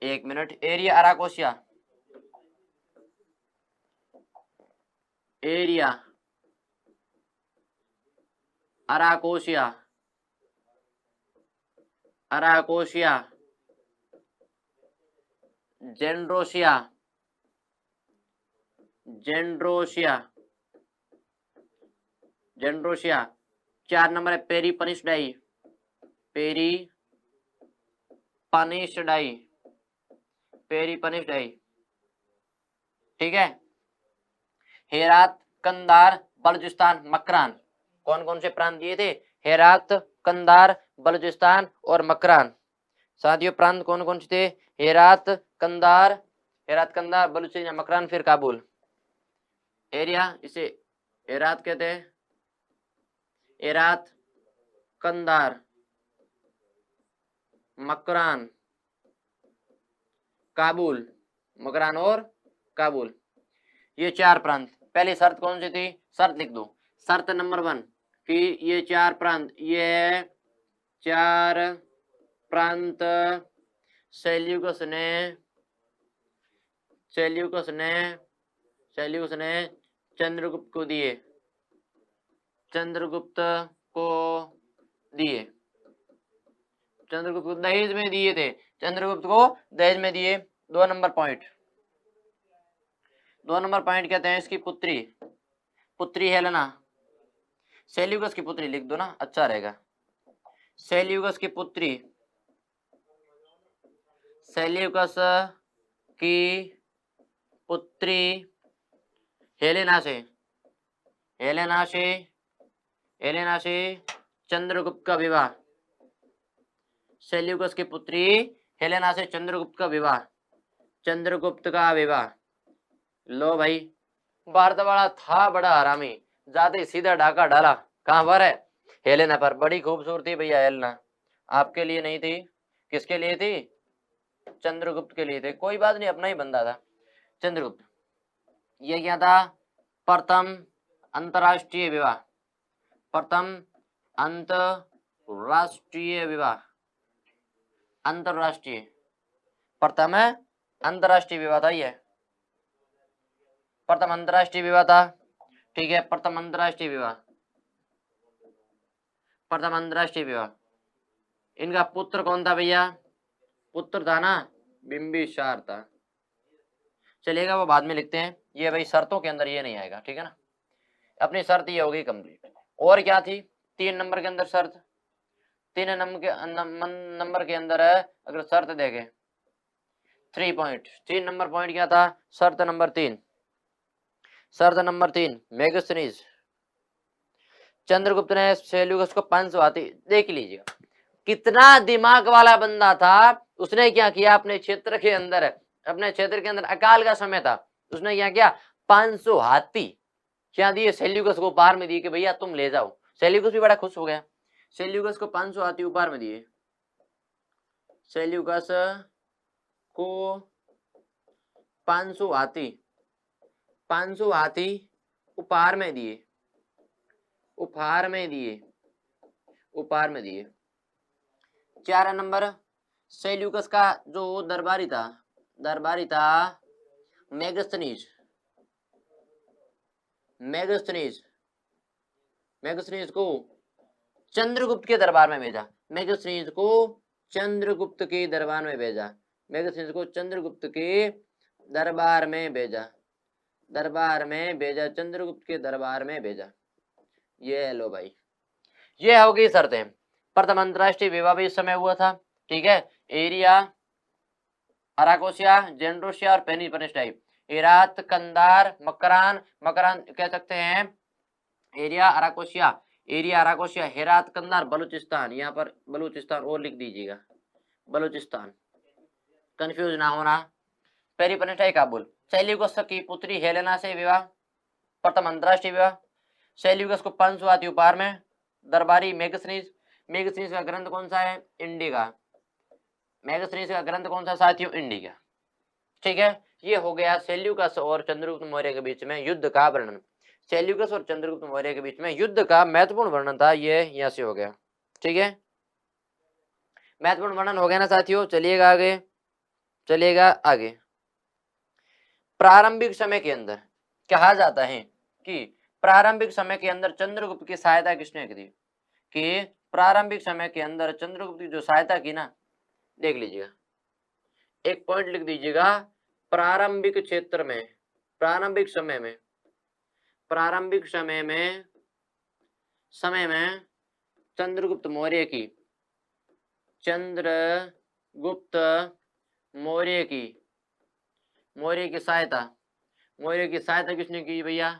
एक minute, Aria Arachosia, area Arachosia, Arachosia, Gedrosia, Gedrosia, Gedrosia. 4 number है पेरीपनिसडाई, पेरीपनिसडाई, पेरीपनिसडाई। ठीक है, हेरात, कंधार, बलूचिस्तान, मकरान। कौन कौन से प्रांत दिए थे? हेरात, कंधार, बलूचिस्तान और मकरान। साथियों प्रांत कौन कौन से थे? हेरात, कंधार, हेरात, कंधार, बलूचिस्तान, मकरान, फिर काबुल। एरिया इसे हेरात कहते हैं, हेरात, कंधार, मकरान, काबुल, मकरान और काबुल, ये 4 प्रांत। पहली शर्त कौन सी थी? शर्त लिख दो, शर्त नंबर 1 कि ये 4 प्रांत, ये 4 प्रांत सेल्यूकस ने, सेल्यूकस ने, सेल्यूकस ने चंद्रगुप्त को दिए, चंद्रगुप्त को दिए, चंद्रगुप्त को दहेज में दिए थे, चंद्रगुप्त को दहेज में दिए। 2 नंबर पॉइंट, 2 नंबर पॉइंट कहते हैं इसकी पुत्री, पुत्री हेलेना, सेल्यूकस की पुत्री लिख दो ना, अच्छा रहेगा। सेल्यूकस की पुत्री, सेल्यूकस की पुत्री हेलेना से, हेलेना से, हेलेना से चंद्रगुप्त का विवाह, सेल्यूकस की पुत्री हेलेना से चंद्रगुप्त का विवाह, चंद्रगुप्त का विवाह। लो भाई, भारत वाला था बड़ा हरामी, जाते सीधा डाका डाला, कहां पर है? हेलेना पर। बड़ी खूबसूरती भैया हेलेना, आपके लिए नहीं थी, किसके लिए थी? चंद्रगुप्त के लिए थे। कोई बात नहीं, अपना ही बंदा था चंद्रगुप्त। ये क्या था? प्रथम अंतरराष्ट्रीय विवाह, प्रथम अंतरराष्ट्रीय विवाह, अंतरराष्ट्रीय, प्रथम अंतरराष्ट्रीय विवाह था ये, प्रथम अंतरराष्ट्रीय विवाह था। ठीक है, प्रथम अंतरराष्ट्रीय विवाह, प्रथम अंतरराष्ट्रीय विवाह। इनका पुत्र कौन था भैया? पुत्र था ना, बिंबिसार था। चलेगा, वो बाद में लिखते हैं, ये भाई शर्तों के अंदर ये नहीं आएगा, ठीक है ना। अपनी शर्त ये होगी कंप्लीट। और क्या थी 3 नंबर के अंदर शर्त? 3 नंबर के अंदर है, अगर शर्त देखें 3 पॉइंट, 3 नंबर पॉइंट क्या था? शर्त नंबर 3, शर्त नंबर 3, मेगास्थनीज, चंद्रगुप्त ने सेल्यूकस को 500 आती। देख लीजिएगा कितना दिमाग वाला बंदा था। उसने क्या किया, अपने क्षेत्र के अंदर, अपने क्षेत्र के अंदर अकाल का समय था, उसने क्या किया, 500 हाथी क्या दिए? सेल्यूकस को उपहार में दिए कि भैया तुम ले जाओ। सेल्यूकस भी बड़ा खुश हो गया, सेल्यूकस को 500 हाथी उपहार में दिए, सेल्यूकस को 500 हाथी, 500 हाथी उपहार में दिए, उपहार में दिए, उपहार में दिए। 4 नंबर, सेल्यूकस का जो दरबारी था, दरबारी था मेगास्थनीज, मेगास्थनीज, मेगास्थनीज को चंद्रगुप्त के दरबार में भेजा, मेगास्थनीज को चंद्रगुप्त के दरबार में भेजा, मेगास्थनीज को चंद्रगुप्त के दरबार में भेजा, दरबार में भेजा, चंद्रगुप्त के दरबार में भेजा। ये लो भाई, ये हो गई शर्तें। प्रथम अंतरराष्ट्रीय विवाह भी इस समय हुआ था, ठीक है। एरिया, अराकोसिया, जेंड्रोसिया और पेनिपनेस्टाइप, हेरात, कंधार, मकरान, मकरान कह सकते हैं, area Arachosia, area Arachosia, Herat, Kandahar, Balochistan, यहाँ पर बलूचिस्तान और लिख दीजिएगा, बलूचिस्तान, कंफ्यूज ना होना। पेरिपनेस्टाई काबुल, सेल्यूकस की पुत्री हेलेना से विवाह, प्रथम अंतरराष्ट्रीय विवाह, सेल्यूकस को 500 हाथी उपहार में, दरबारी मेगास्थनीज, मेगास्थनीज का ग्रंथ कौन सा है? इंडिका, मेगास्थनीज का ग्रंथ कौन सा साथियों? इंडिका, ठीक है। ये हो गया सेल्यूकस और चंद्रगुप्त मौर्य के बीच में युद्ध का वर्णन। सेल्यूकस और चंद्रगुप्त मौर्य के बीच में युद्ध का महत्वपूर्ण वर्णन था, ये यहाँ से हो गया, ठीक है। महत्वपूर्ण वर्णन हो गया ना साथियों। चलिएगा आगे, चलिएगा आगे। प्रारंभिक समय के अंदर कहा जाता है कि प्रारंभिक समय के अंदर चंद्रगुप्त की सहायता किसने की थी? कि प्रारंभिक समय के अंदर चंद्रगुप्त की जो सहायता की ना, देख लीजिएगा, एक पॉइंट लिख दीजिएगा, प्रारंभिक क्षेत्र में, प्रारंभिक समय में, प्रारंभिक समय में, समय में चंद्रगुप्त मौर्य की, चंद्रगुप्त मौर्य की, मौर्य की सहायता, मौर्य की सहायता किसने की भैया?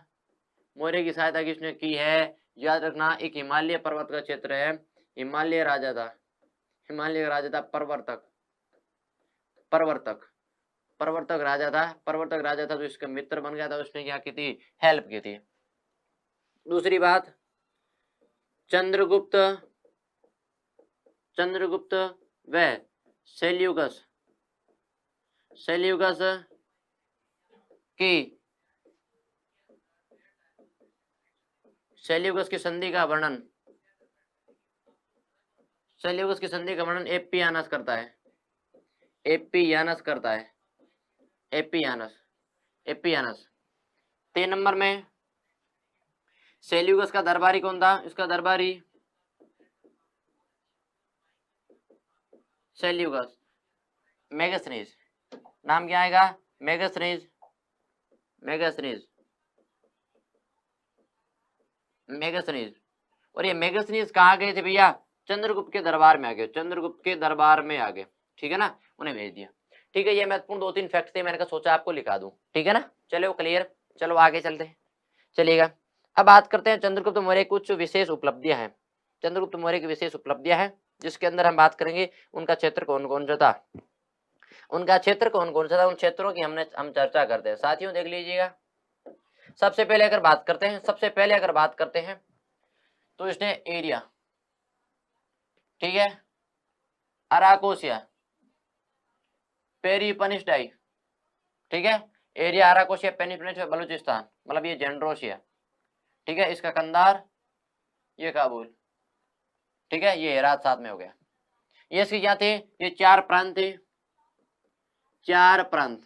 मौर्य की सहायता किसने की है? याद रखना, एक हिमालय पर्वत का क्षेत्र है, हिमालय राजा था, हिमालय राजा था, प्रवर्तक, प्रवर्तक, प्रवर्तक राजा था, प्रवर्तक राजा था, तो इसका मित्र बन गया था, उसने क्या की थी? हेल्प की थी। दूसरी बात, चंद्रगुप्त, चंद्रगुप्त व सेल्यूकस, सेल्यूकस की, सेल्यूकस की संधि का वर्णन, सेल्यूकस की संधि का वर्णन एप्पियानस करता है, एप्पियानस करता है, एप्पियानस, एप्पियानस। 3 नंबर में सेल्यूकस का दरबारी कौन था? इसका दरबारी सेल्यूकस, मेगास्थनीज, नाम क्या आएगा? मेगास्थनीज, मेगास्थनीज, मेगास्थनीज। और ये मेगास्थनीज कहाँ गए थे भैया? चंद्रगुप्त के दरबार में आ गए, चंद्रगुप्त के दरबार में आ गए, ठीक है ना, उन्हें भेज दिया, ठीक है। ये महत्वपूर्ण 2-3 फैक्ट थे, मैंने कहा सोचा आपको लिखा दूं, ठीक है ना। चलो क्लियर, चलो आगे चलते हैं। चलिएगा, अब बात करते हैं चंद्रगुप्त मौर्य कुछ विशेष उपलब्धियां हैं, चंद्रगुप्त मौर्य की विशेष उपलब्धियां हैं, जिसके अंदर हम बात करेंगे उनका क्षेत्र कौन कौन सा था, उनका क्षेत्र कौन कौन सा था, उन क्षेत्रों की हम चर्चा करते हैं साथियों। देख लीजिएगा, सबसे पहले अगर बात करते हैं, सबसे पहले अगर बात करते हैं तो इसने एरिया, ठीक है, अराकोसिया, पेरिपनिस्टाई, ठीक है, एरिया अराकोसिया पेरिपनिस्टाई बलूचिस्तान, मतलब ये जेंड्रोसिया, ठीक है, इसका कंधार, ये काबुल, ठीक है, ये हेरात साथ में हो गया। ये इसकी क्या थे, ये 4 प्रांत थे, 4 प्रांत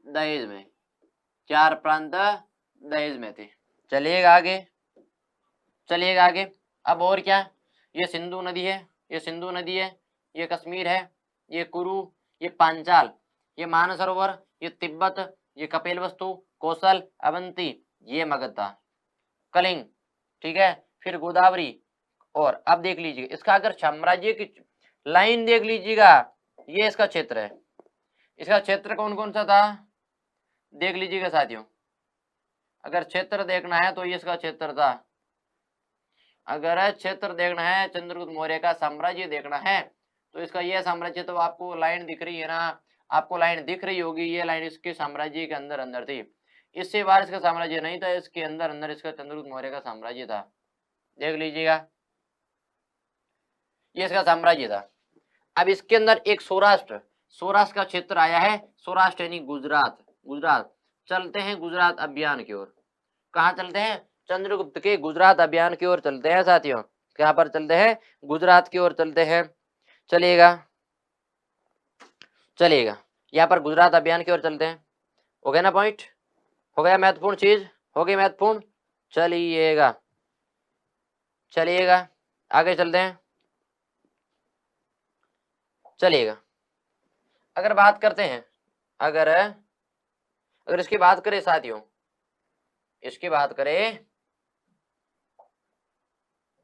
दहेज में, 4 प्रांत दहेज में थे। चलिएगा आगे, चलिएगा आगे। अब और क्या, ये सिंधु नदी है, ये सिंधु नदी है, ये कश्मीर है, ये कुरु, ये पांचाल, ये मानसरोवर, ये तिब्बत, ये कपिलवस्तु, कौशल, अवंती, ये मगधा, कलिंग, ठीक है, फिर गोदावरी। और अब देख लीजिए इसका अगर साम्राज्य की लाइन देख लीजिएगा, ये इसका क्षेत्र है, इसका क्षेत्र कौन कौन सा था देख लीजिएगा साथियों। अगर क्षेत्र देखना है तो ये इसका क्षेत्र था, अगर क्षेत्र देखना है, चंद्रगुप्त मौर्य का साम्राज्य देखना है तो इसका ये साम्राज्य, तो आपको लाइन दिख रही है ना, आपको लाइन दिख रही होगी, ये लाइन इसके साम्राज्य के अंदर अंदर थी, इससे बाहर इसका साम्राज्य नहीं था, इसके अंदर अंदर इसका चंद्रगुप्त मौर्य का साम्राज्य था, देख लीजिएगा, ये इसका साम्राज्य था। अब इसके अंदर एक सौराष्ट्र, सौराष्ट्र का क्षेत्र आया है, सौराष्ट्र यानी गुजरात, गुजरात। चलते हैं गुजरात अभियान की ओर, कहाँ चलते हैं, चंद्रगुप्त के गुजरात अभियान की ओर चलते हैं साथियों, कहाँ पर चलते हैं, गुजरात की ओर चलते हैं। चलिएगा, चलिएगा, यहाँ पर गुजरात अभियान की ओर चलते हैं, हो गया ना पॉइंट, हो गया महत्वपूर्ण चीज, हो गई महत्वपूर्ण। चलिएगा, चलिएगा आगे चलते हैं, चलिएगा। अगर बात करते हैं, अगर इसकी बात करें साथियों, इसकी बात करें,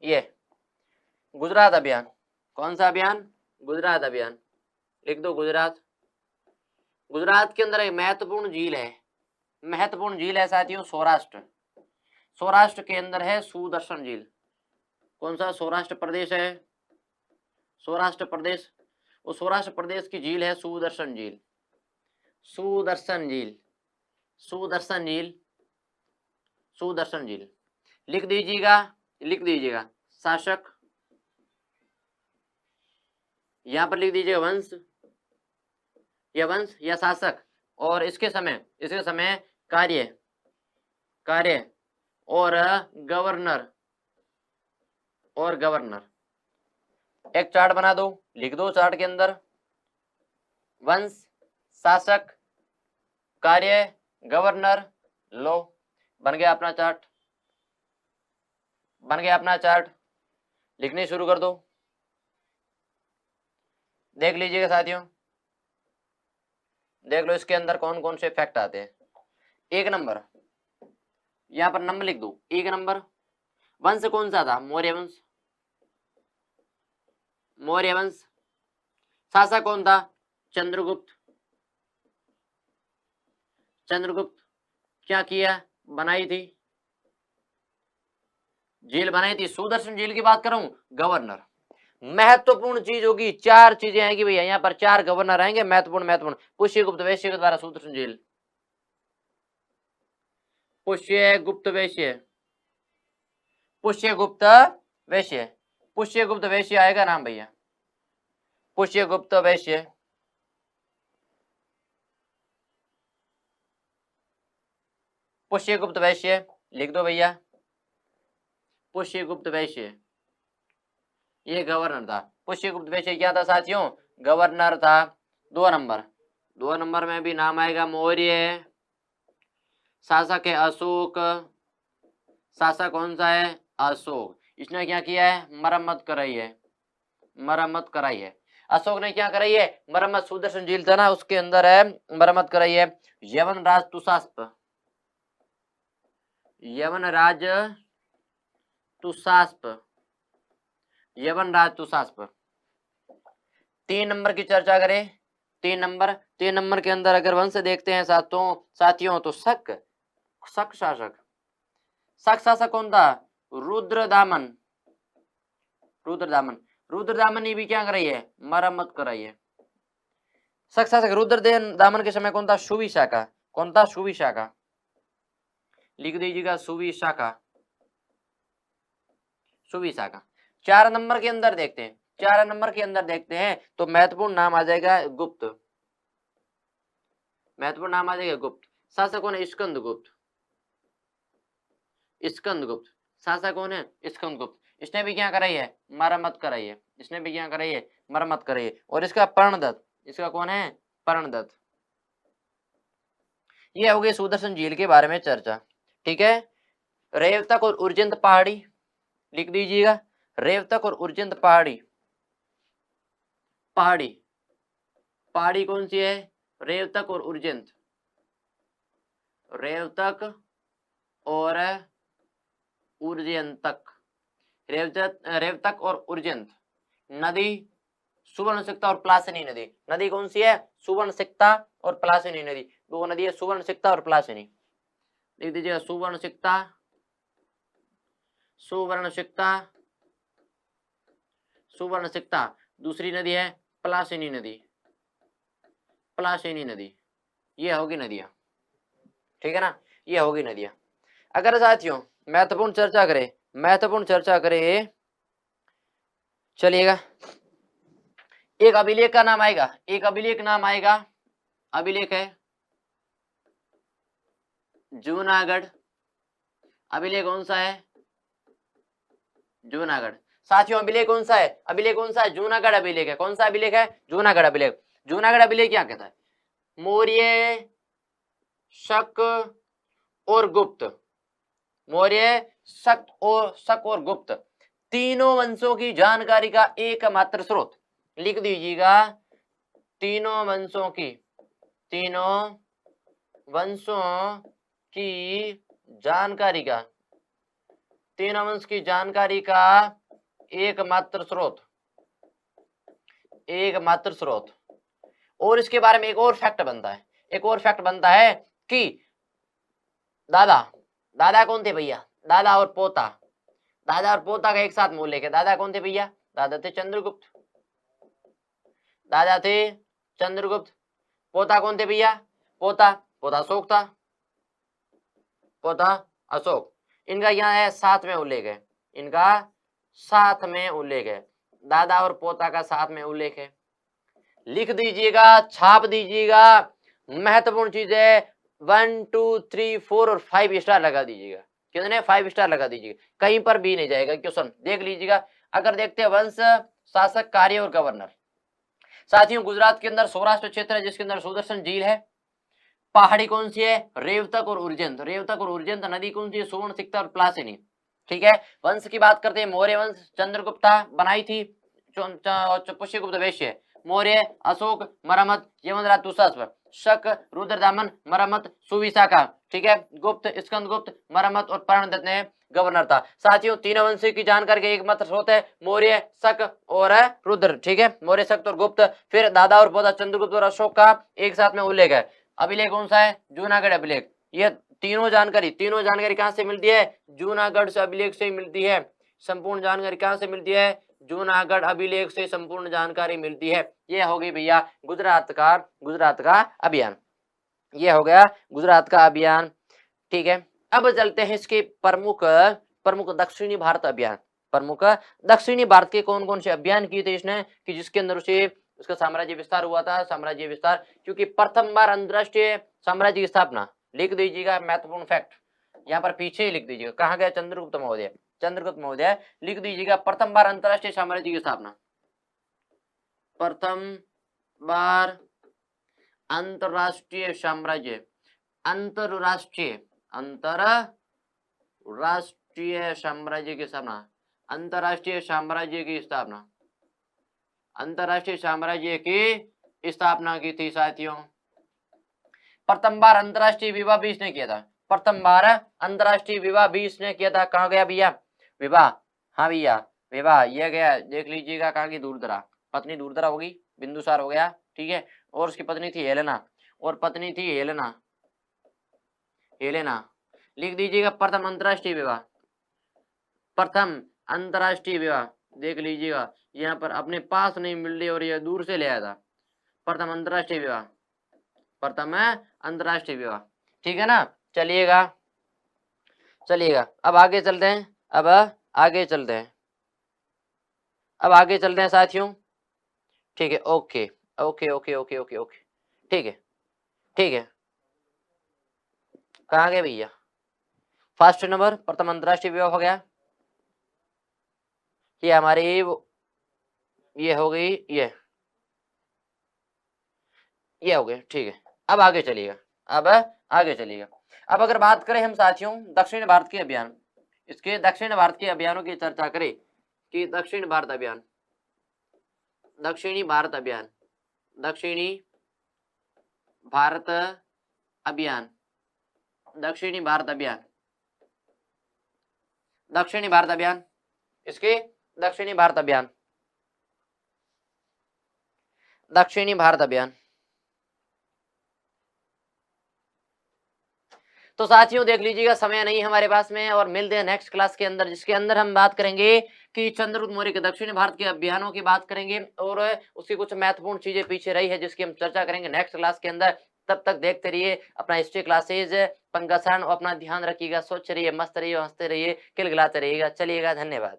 ये गुजरात अभियान, कौन सा अभियान, गुजरात अभियान, लिख दो गुजरात। गुजरात के अंदर एक महत्वपूर्ण झील है, महत्वपूर्ण झील है साथियों, सौराष्ट्र, सौराष्ट्र के अंदर है सुदर्शन झील। कौन सा सौराष्ट्र प्रदेश है, सौराष्ट्र प्रदेश, वो सौराष्ट्र प्रदेश की झील है सुदर्शन झील, सुदर्शन झील, सुदर्शन झील, सुदर्शन झील। लिख दीजिएगा, लिख दीजिएगा, शासक, यहां पर लिख दीजिएगा वंश, या वंश या शासक, और इसके समय, इसके समय कार्य, कार्य और गवर्नर, और गवर्नर। एक चार्ट बना दो, लिख दो चार्ट के अंदर, वंश, शासक, कार्य, गवर्नर, लो, बन गया अपना चार्ट, बन गया अपना चार्ट। लिखने शुरू कर दो, देख लीजिएगा साथियों, देख लो इसके अंदर कौन कौन से फैक्ट आते हैं। एक नंबर, यहां पर नंबर लिख दो, एक नंबर, वंश कौन सा था, मौर्य वंश, मौर्य वंश। शासक कौन था, चंद्रगुप्त, चंद्रगुप्त। क्या किया, बनाई थी झील, बनाई थी सुदर्शन झील की बात कर रहा हूं। गवर्नर, महत्वपूर्ण चीज होगी, 4 चीजें आएंगी भैया, यहाँ पर 4 गवर्नर आएंगे, महत्वपूर्ण महत्वपूर्ण। पुष्यगुप्त वैश्य के द्वारा सुदर्शन झील, पुष्यगुप्त वैश्य, पुष्यगुप्त वैश्य, पुष्यगुप्त वैश्य आएगा नाम भैया, पुष्यगुप्त वैश्य, पुष्यगुप्त वैश्य, लिख दो भैया, पुष्यगुप्त वैश्य, ये गवर्नर था। पुष्यगुप्त वैश्य क्या था साथियों, गवर्नर था। 2 नंबर, 2 नंबर में भी नाम आएगा मौर्य। शासक है अशोक, शासक कौन सा है, अशोक। इसने क्या किया है, मरम्मत कराई है, मरम्मत कराई है, अशोक ने क्या कराई है, मरम्मत। सुदर्शन झील था ना, उसके अंदर है, मरम्मत कराई है। यवन राज तुषास्प, यवन राज तुषास्प, यवन राज तुषास्प। 3 नंबर की चर्चा करें, 3 नंबर, 3 नंबर के अंदर अगर वंश देखते हैं साथियों तो शक, शक शासक, शक शासक कौन था, रुद्रदामन, रुद्रदामन, रुद्रदामन ने भी क्या कराई है, मरम्मत कराई है। शक शासक रुद्रदामन के समय कौन था, सुविशाखा, कौन था, सुविशाखा, लिख दीजिएगा सुविशाखा, सुविशाखा। 4 नंबर के अंदर देखते हैं, 4 नंबर के अंदर देखते हैं तो महत्वपूर्ण नाम आ जाएगा गुप्त, महत्वपूर्ण नाम आ जाएगा गुप्त। शासक कौन है? स्कंदगुप्त, स्कंदगुप्त शासक कौन है? स्कंदगुप्त। इसने भी क्या कराई है? मरम्मत कराई है, इसने भी क्या कराई है? मरम्मत कराई है। और इसका पर्णदत्त, इसका कौन है? पर्णदत्त। ये हो गई सुदर्शन झील के बारे में चर्चा, ठीक है। रेवतक और उर्जंत पहाड़ी लिख दीजिएगा, रेवतक और उर्जंत पहाड़ी, पहाड़ी पहाड़ी कौन सी है? रेवतक और उर्जंत, रेवतक और उर्जंतक, रेवतक और उर्जंत नदी, सुवर्णसिक्ता और प्लासिनी नदी। नदी कौन सी है? सुवर्णसिक्ता और प्लासिनी नदी, दो नदी है, सुवर्णसिक्ता और प्लासिनी। लिख दीजिएगा सुवर्णसिक्ता, सुवर्णसिक्ता, सुवर्णसिक्ता। दूसरी नदी है प्लासिनी नदी, प्लासिनी नदी। ये होगी नदियां, ठीक है ना, ये होगी नदियां। अगर साथियों महत्वपूर्ण चर्चा करें, महत्वपूर्ण चर्चा करें, चलिएगा एक अभिलेख का नाम आएगा, एक अभिलेख नाम आएगा, अभिलेख है जूनागढ़। अभिलेख कौन सा है? जूनागढ़। साथियों अभिलेख कौन सा है? अभिलेख कौन सा है? जूनागढ़ अभिलेख है। कौन सा अभिलेख है? जूनागढ़ अभिलेख। जूनागढ़ अभिलेख क्या कहता है? मौर्य, शक और गुप्त, मौर्य, शक और गुप्त तीनों वंशों की जानकारी का एकमात्र स्रोत। लिख दीजिएगा तीनों वंशों की, तीनों वंशों की जानकारी का, तीनों वंश की जानकारी का एकमात्र स्रोत, एकमात्र स्रोत। और इसके बारे में एक और फैक्ट बनता है, एक और फैक्ट बनता है कि दादा, दादा कौन थे भैया? दादा और पोता, दादा और पोता का एक साथ उल्लेख है। दादा कौन थे भैया? दादा थे चंद्रगुप्त, दादा थे चंद्रगुप्त। पोता कौन थे भैया? पोता, पोता अशोक था, पोता अशोक। इनका यहाँ है साथ में उल्लेख है, इनका साथ में उल्लेख है, दादा और पोता का साथ में उल्लेख है। लिख दीजिएगा, छाप दीजिएगा, महत्वपूर्ण चीज है। 1 2 3 4 और 5 स्टार लगा दीजिएगा। कितने? 5 स्टार लगा दीजिएगा, कहीं पर भी नहीं जाएगा क्वेश्चन। देख लीजिएगा। अगर देखते हैं वंश, शासक, कार्य और गवर्नर। साथियों गुजरात के अंदर सौराष्ट्र क्षेत्र है जिसके अंदर सुदर्शन झील है। पहाड़ी कौन सी है? रेवतक और उर्जंत, रेवतक और उर्जंत। नदी कौन सी है? सुवर्णसिक्ता और प्लासिनी, ठीक है। वंश की बात करते हैं, मौर्य वंश चंद्रगुप्ता बनाई थी, पुष्यगुप्त वैश्य, मौर्य अशोक मरम्मत, यमनराज तुषार, शक रुद्रदामन मरम्मत, सुविशाखा, ठीक है। गुप्त स्कंदगुप्त मरम्मत और पर्णदत्त ने गवर्नर था। साथियों तीनों वंश की जानकारी के एकमात्र स्रोत है मौर्य, शक और रुद्र, ठीक है। मौर्य, शक और गुप्त। फिर दादा और पोता चंद्रगुप्त और अशोक का एक साथ में उल्लेख है। अभिलेख कौन सा है? जूनागढ़ अभिलेख। ये तीनों जानकारी कहां से मिलती है? जूनागढ़ से अभिलेख से मिलती है। संपूर्ण जानकारी कहां से मिलती है? जूनागढ़ अभिलेख से संपूर्ण जानकारी मिलती है। ये हो गई भैया गुजरात का अभियान, ये हो गया गुजरात का अभियान, ठीक है। अब चलते हैं इसके प्रमुख दक्षिणी भारत अभियान। प्रमुख दक्षिणी भारत के कौन कौन से अभियान किए थे इसने, कि जिसके अंदर उसे उसका साम्राज्य विस्तार हुआ था, साम्राज्य विस्तार। क्योंकि प्रथम बार अंतरराष्ट्रीय साम्राज्य की स्थापना, लिख दीजिएगा महत्वपूर्ण फैक्ट, यहाँ पर पीछे ही लिख दीजिएगा, कहाँ गया? चंद्रगुप्त महोदय, चंद्रगुप्त महोदय। लिख दीजिएगा प्रथम बार अंतरराष्ट्रीय साम्राज्य की स्थापना, प्रथम बार अंतरराष्ट्रीय साम्राज्य, अंतरराष्ट्रीय साम्राज्य की स्थापना, अंतरराष्ट्रीय साम्राज्य की स्थापना, अंतरराष्ट्रीय साम्राज्य की स्थापना की थी साथियों। प्रथम बार अंतरराष्ट्रीय विवाह भी इसने किया था, प्रथम बार अंतरराष्ट्रीय विवाह भी इसने किया था। कहाँ गया भैया विवाह? हाँ भैया विवाह, ये गया, देख लीजिएगा कहाँ की? दूरदरा, पत्नी दूरदरा होगी, बिंदुसार हो गया, ठीक है। और उसकी पत्नी थी हेलेना, और पत्नी थी हेलेना, हेलेना। लिख दीजिएगा प्रथम अंतरराष्ट्रीय विवाह, प्रथम अंतरराष्ट्रीय विवाह, देख लीजिएगा यहाँ पर अपने पास नहीं मिल रही और यह दूर से ले आया था। प्रथम अंतरराष्ट्रीय विवाह, प्रथम अंतरराष्ट्रीय विवाह, ठीक है ना। चलिएगा चलिएगा अब आगे चलते हैं, अब आगे चलते हैं, अब आगे चलते हैं साथियों। ठीक है, okay okay okay okay okay okay, ठीक है ठीक है। कहाँ गए भैया? फर्स्ट नंबर प्रथम अंतरराष्ट्रीय विवाह हो गया, ये हमारी ये हो गई, ये हो गई, ठीक है। अब आगे चलिएगा, अब आगे चलिएगा। अब अगर बात करें हम साथियों दक्षिण भारत के अभियान, इसके दक्षिण भारत के अभियानों की चर्चा करें कि दक्षिण भारत अभियान, दक्षिणी भारत अभियान, दक्षिणी भारत अभियान, दक्षिणी भारत अभियान, दक्षिणी भारत अभियान, इसके दक्षिणी भारत अभियान, दक्षिणी भारत अभियान। तो साथियों देख लीजिएगा, समय नहीं हमारे पास में, और मिलते हैं नेक्स्ट क्लास के अंदर, जिसके अंदर हम बात करेंगे कि चंद्रगुप्त मौर्य के दक्षिण भारत के अभियानों की बात करेंगे, और उसकी कुछ महत्वपूर्ण चीजें पीछे रही है जिसकी हम चर्चा करेंगे नेक्स्ट क्लास के अंदर। तब तक देखते रहिए अपना हिस्ट्री क्लासेज पंकज सर, अपना ध्यान रखिएगा, स्वच्छ रहिए, मस्त रहिए, हंसते रहिए, खिलखिलाते रहिएगा। चलिएगा, धन्यवाद।